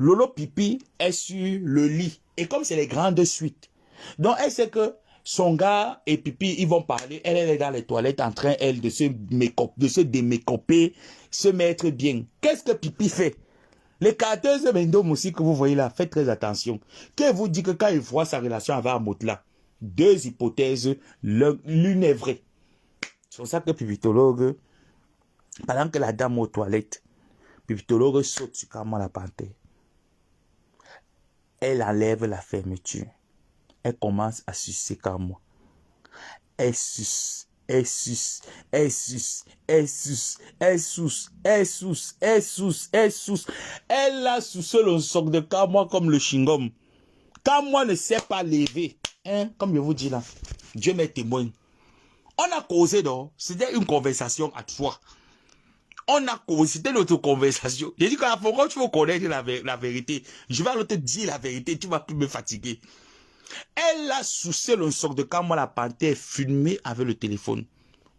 Lolo Pipi est sur le lit. Et comme c'est les grandes suites. Donc, elle sait que son gars et Pipi, ils vont parler. Elle est dans les toilettes en train, elle, de se démécoper, se mettre bien. Qu'est-ce que Pipi fait? Les carteuses de Mendom aussi que vous voyez là, faites très attention. Que vous dit que quand il voit sa relation avec Amotla, deux hypothèses, l'une est vraie. C'est pour ça que Pipitologue, pendant que la dame est aux toilettes, Pipitologue saute sur Kamwa la panthère. Elle enlève la fermeture. Elle commence à sucer Kamwa. Elle suce. Elle suce, elle suce, elle suce, elle suce, elle suce, elle suce, elle suce. Elle a sucé le soc de Kamwa comme le chewing-gum. Kamwa ne sait pas lever. Hein, comme je vous dis là. Dieu m'est témoin. On a causé donc. C'était une conversation à trois. On a causé, c'était notre conversation. J'ai dit qu'à la fin, quand tu veux connaître la vérité, je vais te dire la vérité, tu vas plus me fatiguer. Elle a sucé le soc de Kamwa la panthère filmé avec le téléphone.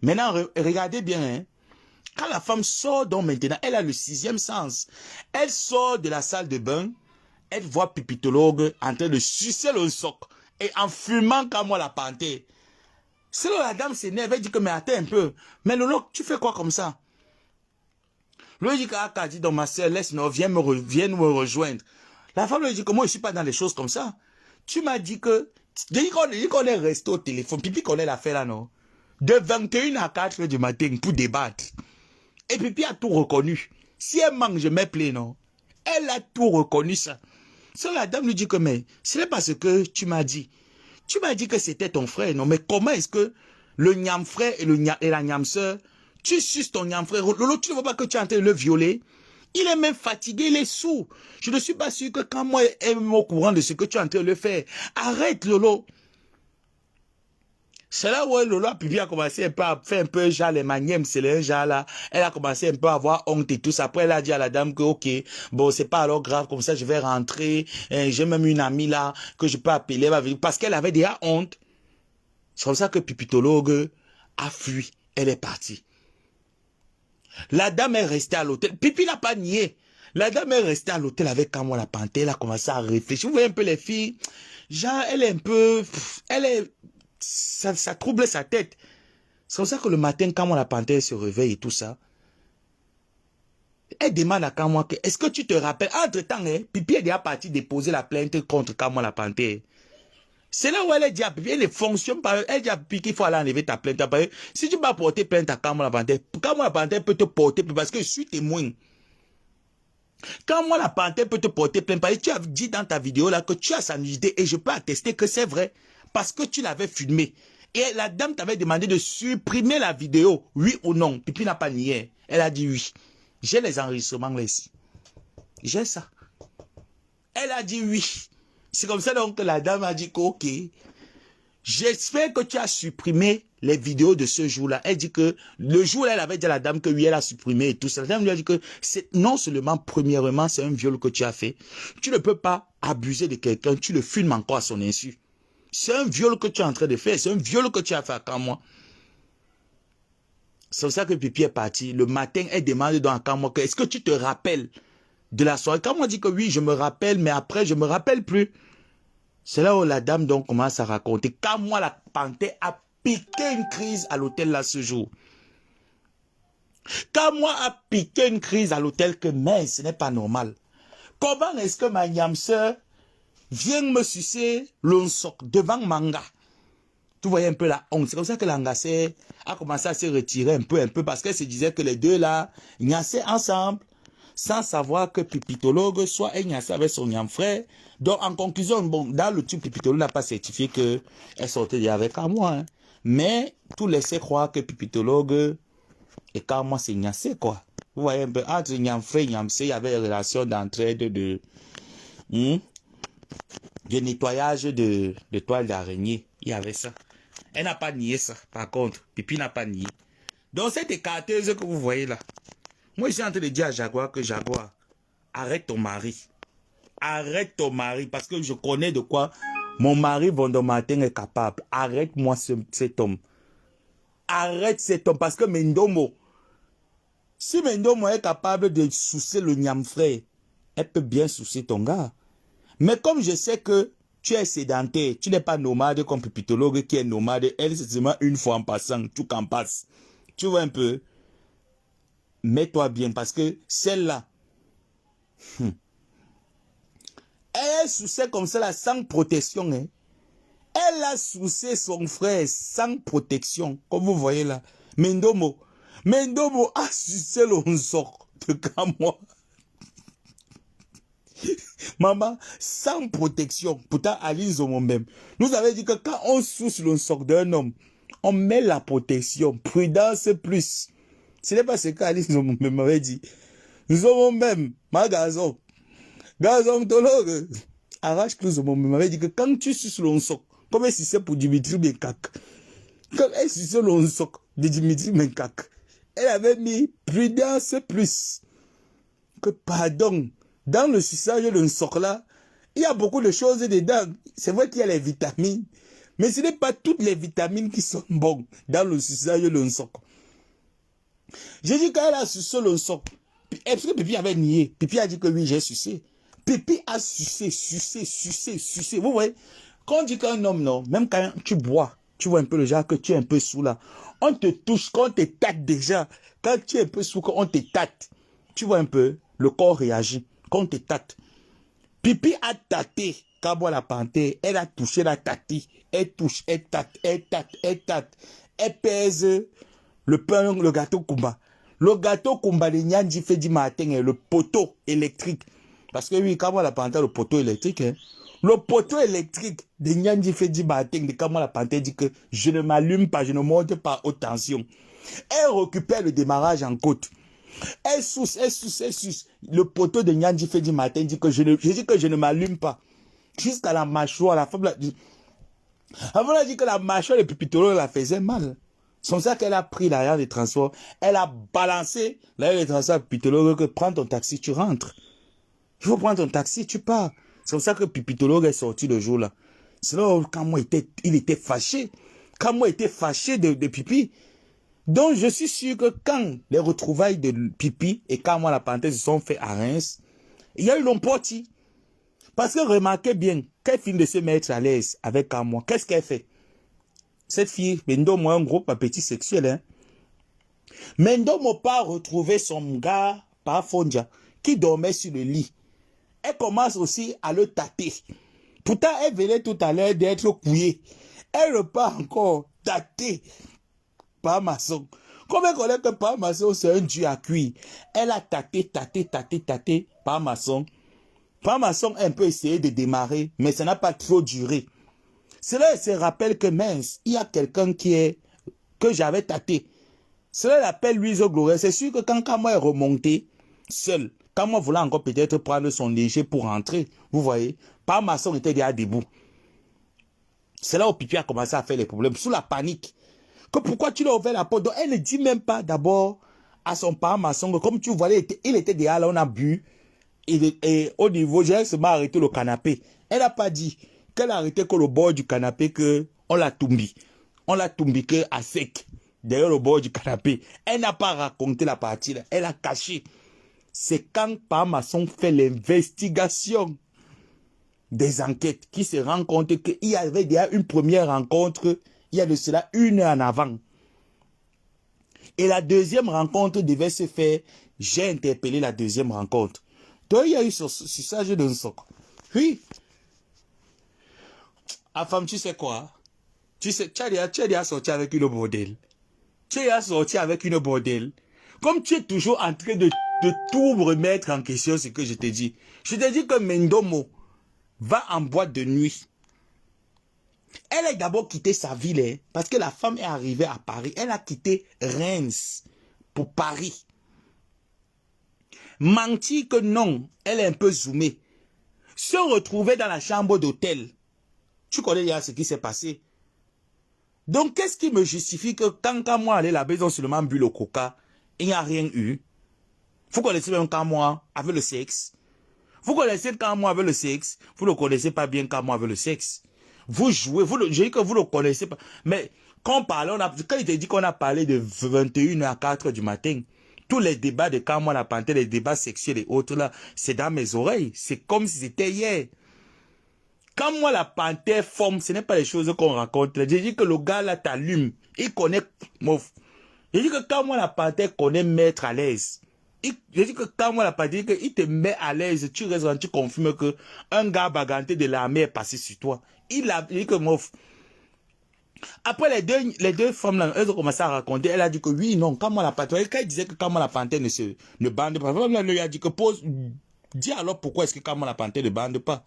Maintenant, regardez bien, hein. Quand la femme sort donc maintenant, elle a le sixième sens. Elle sort de la salle de bain, elle voit Pipitologue en train de sucer le soc et en fumant Kamwa la panthère. C'est là la dame s'énerve, elle dit que mais attends un peu. Mais Lolo, tu fais quoi comme ça? Lui dit qu'Aka dit donc ma soeur, laisse-nous, viens me rejoindre. La femme lui dit que moi je ne suis pas dans les choses comme ça. Tu m'as dit que, dit qu'on est resté au téléphone, Pipi connaît l'affaire là, non? De 21 à 4 heures du matin pour débattre. Et Pipi a tout reconnu. Si elle manque, je me plais, non? Elle a tout reconnu ça. So, la dame lui dit que mais, ce n'est pas ce que tu m'as dit. Tu m'as dit que c'était ton frère, non? Mais comment est-ce que le niam frère et la niam sœur, tu suces ton niam frère, Lolo, tu ne vois pas que tu es en train de le violer? Il est même fatigué, il est sourd. Je ne suis pas sûr que quand moi, elle est au courant de ce que tu es en train de le faire. Arrête, Lolo. C'est là où Lolo a commencé un peu à faire un peu genre les manières, c'est le genre là. Elle a commencé un peu à avoir honte et tout ça. Après, elle a dit à la dame que, ok, bon, c'est pas alors grave, comme ça, je vais rentrer. J'ai même une amie là que je peux appeler. Parce qu'elle avait déjà honte. C'est comme ça que Pipitologue a fui. Elle est partie. La dame est restée à l'hôtel. Pipi n'a pas nié. La dame est restée à l'hôtel avec Kamwa la panthère. Elle a commencé à réfléchir. Vous voyez un peu les filles. Genre, elle est un peu... Elle est... Ça trouble sa tête. C'est comme ça que le matin, quand la panthère se réveille et tout ça, elle demande à Kamwa que, est-ce que tu te rappelles, entre-temps, hein, Pipi est déjà parti déposer la plainte contre Kamwa la panthère. C'est là où elle dit à Pipi, elle ne fonctionne pas. Elle dit à Pipi qu'il faut aller enlever ta plainte. Si tu vas porter plainte à Kamwa la panthère peut te porter parce que je suis témoin. Quand moi la panthère peut te porter plainte, parce que tu as dit dans ta vidéo là que tu as sa nudité et je peux attester que c'est vrai. Parce que tu l'avais filmé. Et la dame t'avait demandé de supprimer la vidéo. Oui ou non? Pipi n'a pas nié. Elle a dit oui. J'ai les enregistrements là ici. J'ai ça. Elle a dit oui. C'est comme ça donc que la dame a dit que ok. J'espère que tu as supprimé les vidéos de ce jour-là. Elle dit que le jour-là, elle avait dit à la dame que oui, elle a supprimé et tout ça. La dame lui a dit que non seulement, premièrement, c'est un viol que tu as fait. Tu ne peux pas abuser de quelqu'un. Tu le filmes encore à son insu. C'est un viol que tu es en train de faire. C'est un viol que tu as fait à Kamwa. C'est pour ça que Pipi est parti. Le matin, elle demande donc à Kamwa que est-ce que tu te rappelles de la soirée? Kamwa dit que oui, je me rappelle, mais après, je ne me rappelle plus. C'est là où la dame donc commence à raconter. Kamwa la panthère a piqué une crise à l'hôtel là ce jour. Kamwa a piqué une crise à l'hôtel que mais ce n'est pas normal. Comment est-ce que ma niam sœur vient me sucer l'onsoc devant Manga? Tu voyais un peu la honte. C'est comme ça que l'Angassé a commencé à se retirer un peu parce qu'elle se disait que les deux là niassaient ensemble sans savoir que Pipitologue soit niassé avec son niam frère. Donc en conclusion, bon, dans le truc, Pipitologue n'a pas certifié qu'elle sortait avec Kamwa. Hein. Mais tout laissait croire que Pipitologue et Kamwa c'est niassé quoi. Vous voyez un peu, entre niam frère et niam sœur, il y avait une relation d'entraide de nettoyage de toile d'araignée. Il y avait ça. Elle n'a pas nié ça, par contre. Pipi n'a pas nié. Donc cette écarteuse que vous voyez là, moi je suis en train de dire à Jaguar que Jaguar, arrête ton mari. Arrête ton mari, parce que je connais de quoi mon mari Vondomatin est capable. Arrête-moi cet homme. Arrête cet homme, parce que Mendomo, si Mendomo est capable de soucier le niam frère, elle peut bien soucier ton gars. Mais comme je sais que tu es sédentaire, tu n'es pas nomade comme Pipitologue qui est nomade, elle c'est seulement une fois en passant, tout qu'en passe. Tu vois un peu? Mets-toi bien parce que celle-là, elle souciait comme ça là, sans protection. Hein. Elle a soucié son frère sans protection, comme vous voyez là. Mendomo a sucé l'onsoc de Kamwa. Maman, sans protection. Pourtant, Aline Zomo même. Nous avait dit que quand on souce le soc d'un homme, On met la protection. Prudence plus. Ce n'est pas ce qu'Alice m'avait dit. Nous avons même, ma gazon, arrache plus au moment. M'avait dit que quand tu suces l'onsoc, comme si c'est pour Dimitri Menkak, quand elle suce l'onsoc de Dimitri Menkak, elle avait mis prudence plus. Que pardon, dans le suçage de l'onsoc là, il y a beaucoup de choses dedans. C'est vrai qu'il y a les vitamines, mais ce n'est pas toutes les vitamines qui sont bonnes dans le suçage de l'onsoc. J'ai dit qu'elle a sucé l'onsoc. Est-ce que Pipi avait nié? Pipi a dit que oui, j'ai sucé. Pipi a sucé. Vous voyez, quand on dit qu'un homme, non, même quand tu bois, tu vois un peu le genre que tu es un peu sous là. On te touche, quand on te tâte déjà. Quand tu es un peu sous, quand on te tâte, tu vois un peu, le corps réagit. Quand on te tâte. Pipi a tâté. Quand moi la panthère, elle a touché la tâtie. Elle touche, elle tâte. Elle pèse le pain, le gâteau Kumba. Le gâteau Kumba de Nyandji fait du matin, le poteau électrique. Parce que oui, quand moi la panthère, le poteau électrique, hein. Le poteau électrique de Nyandji fait du matin, de quand moi la panthère dit que je ne m'allume pas, je ne monte pas haute tension. Elle récupère le démarrage en côte. Elle suce. Le poteau de Nyandji fait du matin dit que je ne m'allume pas. Jusqu'à la mâchoire, la femme avant, elle a dit que la mâchoire de Pipitolo la faisait mal. C'est comme ça qu'elle a pris l'arrière des transports. Elle a balancé l'arrière des transports à Pipitolo que prends ton taxi, tu rentres. Il faut prendre ton taxi, tu pars. C'est comme ça que Pipitolo est sorti le jour là. Sinon, quand moi il était fâché. Quand moi était fâché de Pipi. Donc, je suis sûr que quand les retrouvailles de Pipi et quand moi la panthère se sont fait à Reims, il y a eu l'emporti. Parce que remarquez bien, qu'elle finit de se mettre à l'aise avec moi, qu'est-ce qu'elle fait? Cette fille, Mendo, moi, un groupe appétit sexuel, hein. Mendo m'a pas retrouvé son gars par Fondia, qui dormait sur le lit. Elle commence aussi à le tâter. Pourtant, elle venait tout à l'heure d'être couillée. Elle repart encore tâter par maçon. Comme elle connaît que par maçon, c'est un dieu à cuire. Elle a tâté par maçon. Par maçon a un peu essayé de démarrer, mais ça n'a pas trop duré. Cela se rappelle que mince, il y a quelqu'un que j'avais tâté. Cela l'appelle Louise Gloria. C'est sûr que quand moi est remonté seul, quand moi voulais encore peut-être prendre son léger pour rentrer, vous voyez, par maçon était déjà debout. C'est là où Pipi a commencé à faire les problèmes, sous la panique. Que pourquoi tu l'as ouvert la porte? Donc elle ne dit même pas d'abord à son parent maçon que comme tu vois, il était déjà là, on a bu. Et au niveau, j'ai seulement arrêté le canapé. Elle n'a pas dit qu'elle a arrêté que le bord du canapé, que on l'a tombé. On l'a tombé que à sec, derrière le bord du canapé. Elle n'a pas raconté la partie là. Elle a caché. C'est quand par maçon fait l'investigation des enquêtes qui se rend compte qu'il y avait déjà une première rencontre, il y a de cela 1 heure en avant. Et la deuxième rencontre devait se faire, j'ai interpellé la deuxième rencontre. Donc il y a eu ce suçage d'un soc. Oui. Ah femme, tu sais quoi? Tu sais, tu as déjà sorti avec une bordel. Tu as sorti avec une bordel. Comme tu es toujours en train de tout remettre en question ce que je t'ai dit. Je t'ai dit que Mendomo va en boîte de nuit. Elle a d'abord quitté sa ville, hein, parce que la femme est arrivée à Paris. Elle a quitté Reims pour Paris. Mentir que non, elle est un peu zoomée. Se retrouver dans la chambre d'hôtel. Tu connais déjà ce qui s'est passé. Donc, qu'est-ce qui me justifie que quand moi allais là-bas, ils ont seulement bu le coca, il n'y a rien eu. Vous connaissez même quand moi avec le sexe. Vous connaissez quand moi avec le sexe. Vous ne le connaissez pas bien quand moi avec le sexe. Vous jouez, je dis que vous ne le connaissez pas. Mais quand on parlait, quand il te dit qu'on a parlé de 21h à 4h du matin, tous les débats de quand moi la panthère, les débats sexuels et autres là, c'est dans mes oreilles. C'est comme si c'était hier. Quand moi la panthère forme, ce n'est pas les choses qu'on raconte. J'ai dit que le gars là t'allume. Il connaît. J'ai dit que quand moi la panthère connaît mettre à l'aise. J'ai dit que quand moi la panthère, il te met à l'aise. Tu restes, tu confirmes que un gars baganté de l'armée est passé sur toi. Il a dit que après les deux femmes là, elles ont commencé à raconter. Elle a dit que oui, non, quand moi la panthère, quand elle disait que quand moi la panthère ne bande pas, elle lui a dit que dis alors pourquoi est-ce que quand moi la panthère ne bande pas?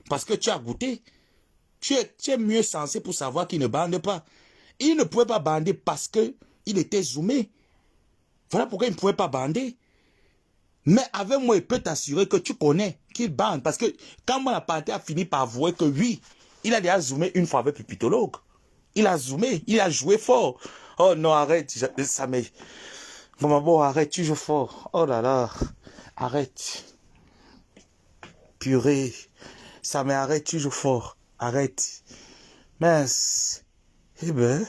Parce que tu as goûté. Tu es mieux censé pour savoir qu'il ne bande pas. Il ne pouvait pas bander parce que il était zoomé. Voilà pourquoi il ne pouvait pas bander. Mais avec moi, il peut t'assurer que tu connais qu'il bande. Parce que quand moi, la partie a fini par avouer que oui, il a déjà zoomé une fois avec Pupitologue. Il a zoomé, il a joué fort. Oh non, arrête, ça m'est... Bon, arrête, tu joues fort. Oh là là, arrête. Purée, ça m'arrête, tu joues fort. Arrête. Mince. Eh ben...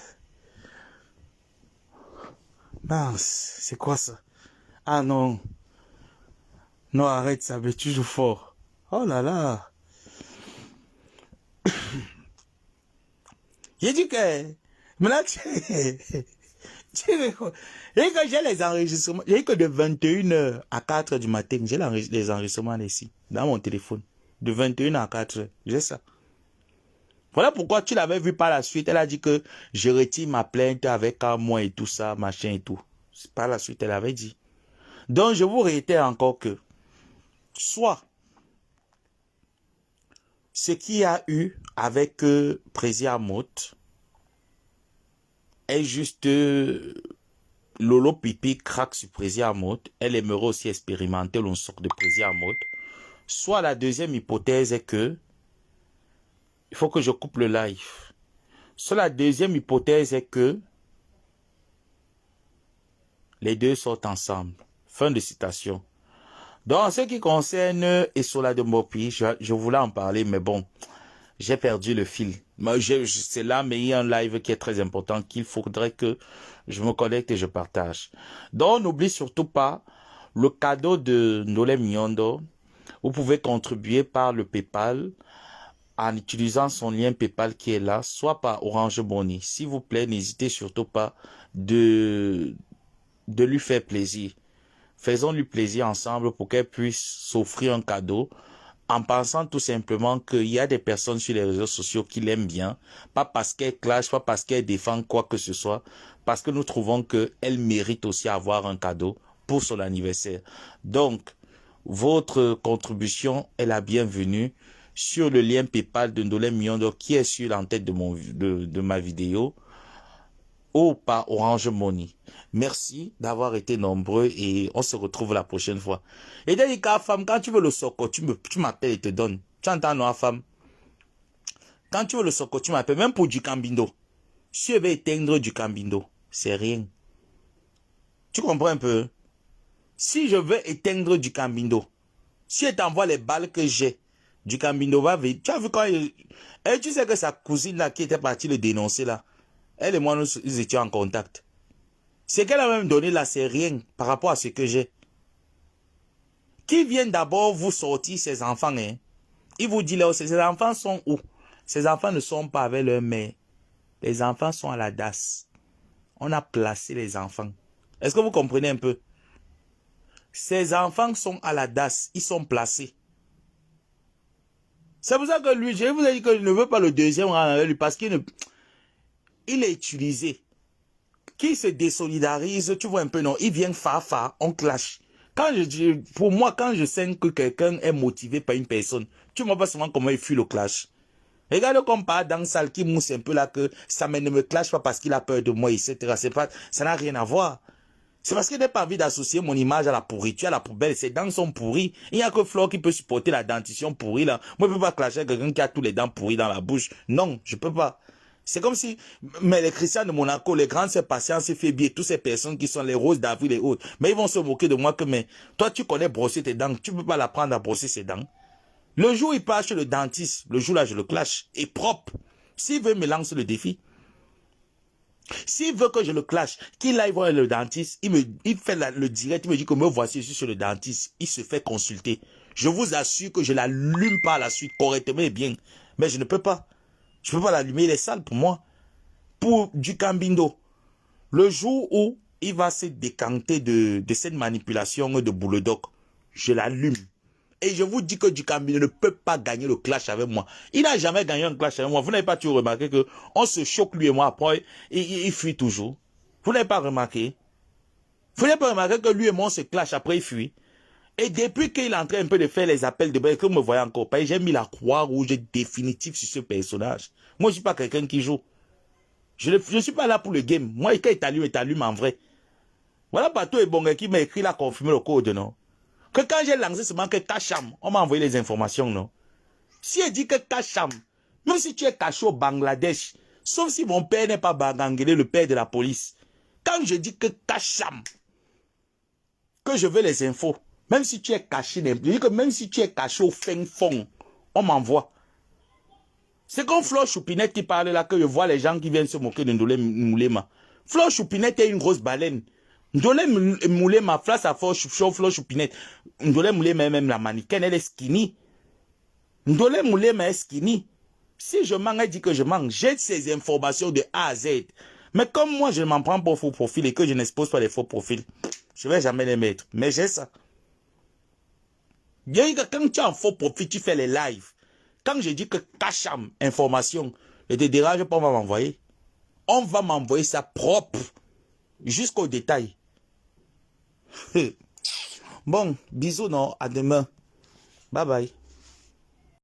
Mince, c'est quoi ça? Ah non. Non, arrête, ça me tue fort. Oh là là. J'ai dit que... Maintenant, et que j'ai les enregistrements. J'ai que de 21h à 4h du matin, j'ai les enregistrements ici, dans mon téléphone. De 21h à 4h, j'ai ça. Voilà pourquoi tu l'avais vu par la suite. Elle a dit que je retire ma plainte avec moi et tout ça, machin et tout. Par la suite, elle avait dit. Donc, je vous réitère encore que, soit, ce qu'il y a eu avec Président Motte est juste Lolo Pipi craque sur Président Motte. Elle aimerait aussi expérimenter une sorte de Président Motte. Soit la deuxième hypothèse est que, il faut que je coupe le live. Soit la deuxième hypothèse est que les deux sortent ensemble. Fin de citation. Donc, en ce qui concerne Essola de Mopi, je voulais en parler, mais bon, j'ai perdu le fil. C'est là, mais il y a un live qui est très important qu'il faudrait que je me connecte et je partage. Donc, n'oublie surtout pas le cadeau de Nolé Miondo. Vous pouvez contribuer par le PayPal en utilisant son lien PayPal qui est là, soit par Orange Money. S'il vous plaît, n'hésitez surtout pas de lui faire plaisir. Faisons-lui plaisir ensemble pour qu'elle puisse s'offrir un cadeau en pensant tout simplement qu'il y a des personnes sur les réseaux sociaux qui l'aiment bien, pas parce qu'elle clash, pas parce qu'elle défend quoi que ce soit, parce que nous trouvons qu'elle mérite aussi avoir un cadeau pour son anniversaire. Donc, votre contribution est la bienvenue sur le lien PayPal de Ndolé Miondo qui est sur l'entête de ma vidéo ou par Orange Money. Merci d'avoir été nombreux et on se retrouve la prochaine fois. Et Delika, femme, quand tu veux le soko, tu m'appelles et te donnes. Tu entends, non, femme? Quand tu veux le soko, tu m'appelles, même pour du cambindo. Si je vais éteindre du cambindo, c'est rien. Tu comprends un peu? Si je veux éteindre du cambindo, si elle t'envoie les balles que j'ai, du cambindo va venir. Tu as vu quand et tu sais que sa cousine là qui était partie le dénoncer là, elle et moi nous étions en contact. Ce qu'elle a même donné là, c'est rien par rapport à ce que j'ai. Qui vient d'abord vous sortir ces enfants, hein? Il vous dit là, ces enfants sont où? Ces enfants ne sont pas avec leur mère. Les enfants sont à la DAS. On a placé les enfants. Est-ce que vous comprenez un peu? Ces enfants sont à la DAS. Ils sont placés. C'est pour ça que lui, je vous ai dit que je ne veux pas le deuxième rang avec lui parce qu'il est utilisé. Qui se désolidarise, tu vois un peu, non, il vient fa, on clash. Pour moi, quand je sens que quelqu'un est motivé par une personne, tu vois pas souvent comment il fuit le clash. Regarde comme par dans salle qui mousse un peu là que ça ne me clash pas parce qu'il a peur de moi, etc. Ça n'a rien à voir. C'est parce qu'il n'a pas envie d'associer mon image à la pourriture, à la poubelle. Ses dents sont pourries. Il n'y a que Flore qui peut supporter la dentition pourrie là. Moi, je ne peux pas clasher quelqu'un qui a tous les dents pourries dans la bouche. Non, je ne peux pas. C'est comme si, mais les chrétiens de Monaco, les grands patients, c'est Fébier, toutes ces personnes qui sont les roses d'avril et autres, mais ils vont se moquer de moi que, mais toi, tu connais brosser tes dents, tu ne peux pas l'apprendre à brosser ses dents. Le jour où il part chez le dentiste, le jour là, je le clash, et propre. S'il veut me lancer le défi, s'il veut que je le clash, qu'il aille voir le dentiste, il fait le direct, il me dit que me voici, je suis sur le dentiste, il se fait consulter. Je vous assure que je l'allume par la suite, correctement et bien, mais je ne peux pas. Je ne peux pas l'allumer, il est sale pour moi. Pour du cambindo, le jour où il va se décanter de cette manipulation de Bouledoc, je l'allume. Et je vous dis que du cambindo ne peut pas gagner le clash avec moi. Il n'a jamais gagné un clash avec moi. Vous n'avez pas toujours remarqué que on se choque lui et moi après, il fuit toujours. Vous n'avez pas remarqué? Vous n'avez pas remarqué que lui et moi on se clash après il fuit? Et depuis qu'il est en train un peu de faire les appels de bain, que vous me voyez encore pas, j'ai mis la croix rouge définitive sur ce personnage. Moi, je ne suis pas quelqu'un qui joue. Je ne suis pas là pour le game. Moi, quand il t'allume en vrai. Voilà Bateau et Bonga qui m'a écrit là, confirmé le code, non? Que quand j'ai lancé seulement que Kacham, on m'a envoyé les informations, non? Si elle dit que Kacham, même si tu es caché au Bangladesh, sauf si mon père n'est pas Bangangélé, le père de la police, quand je dis que Kacham, que je veux les infos, même si tu es caché, je dis que même si tu es caché au fin fond, on m'envoie. C'est comme Flo Choupinette qui parle là, que je vois les gens qui viennent se moquer de Ndolé Moulema. Flo Choupinette est une grosse baleine. Ndolé Moulema, face à Flo Choupinette, Ndolé Moulema est même la mannequin, elle est skinny. Ndolé Moulema est skinny. Si je mens, elle dit que je mens. J'ai ces informations de A à Z. Mais comme moi, je ne m'en prends pas aux faux profils et que je n'expose pas les faux profils, je ne vais jamais les mettre. Mais j'ai ça. Quand tu as un faux profil, tu fais les lives. Quand je dis que Kacham, information, ne te dérange pas, on va m'envoyer. On va m'envoyer ça propre, jusqu'au détail. Bon, bisous, non, à demain. Bye bye.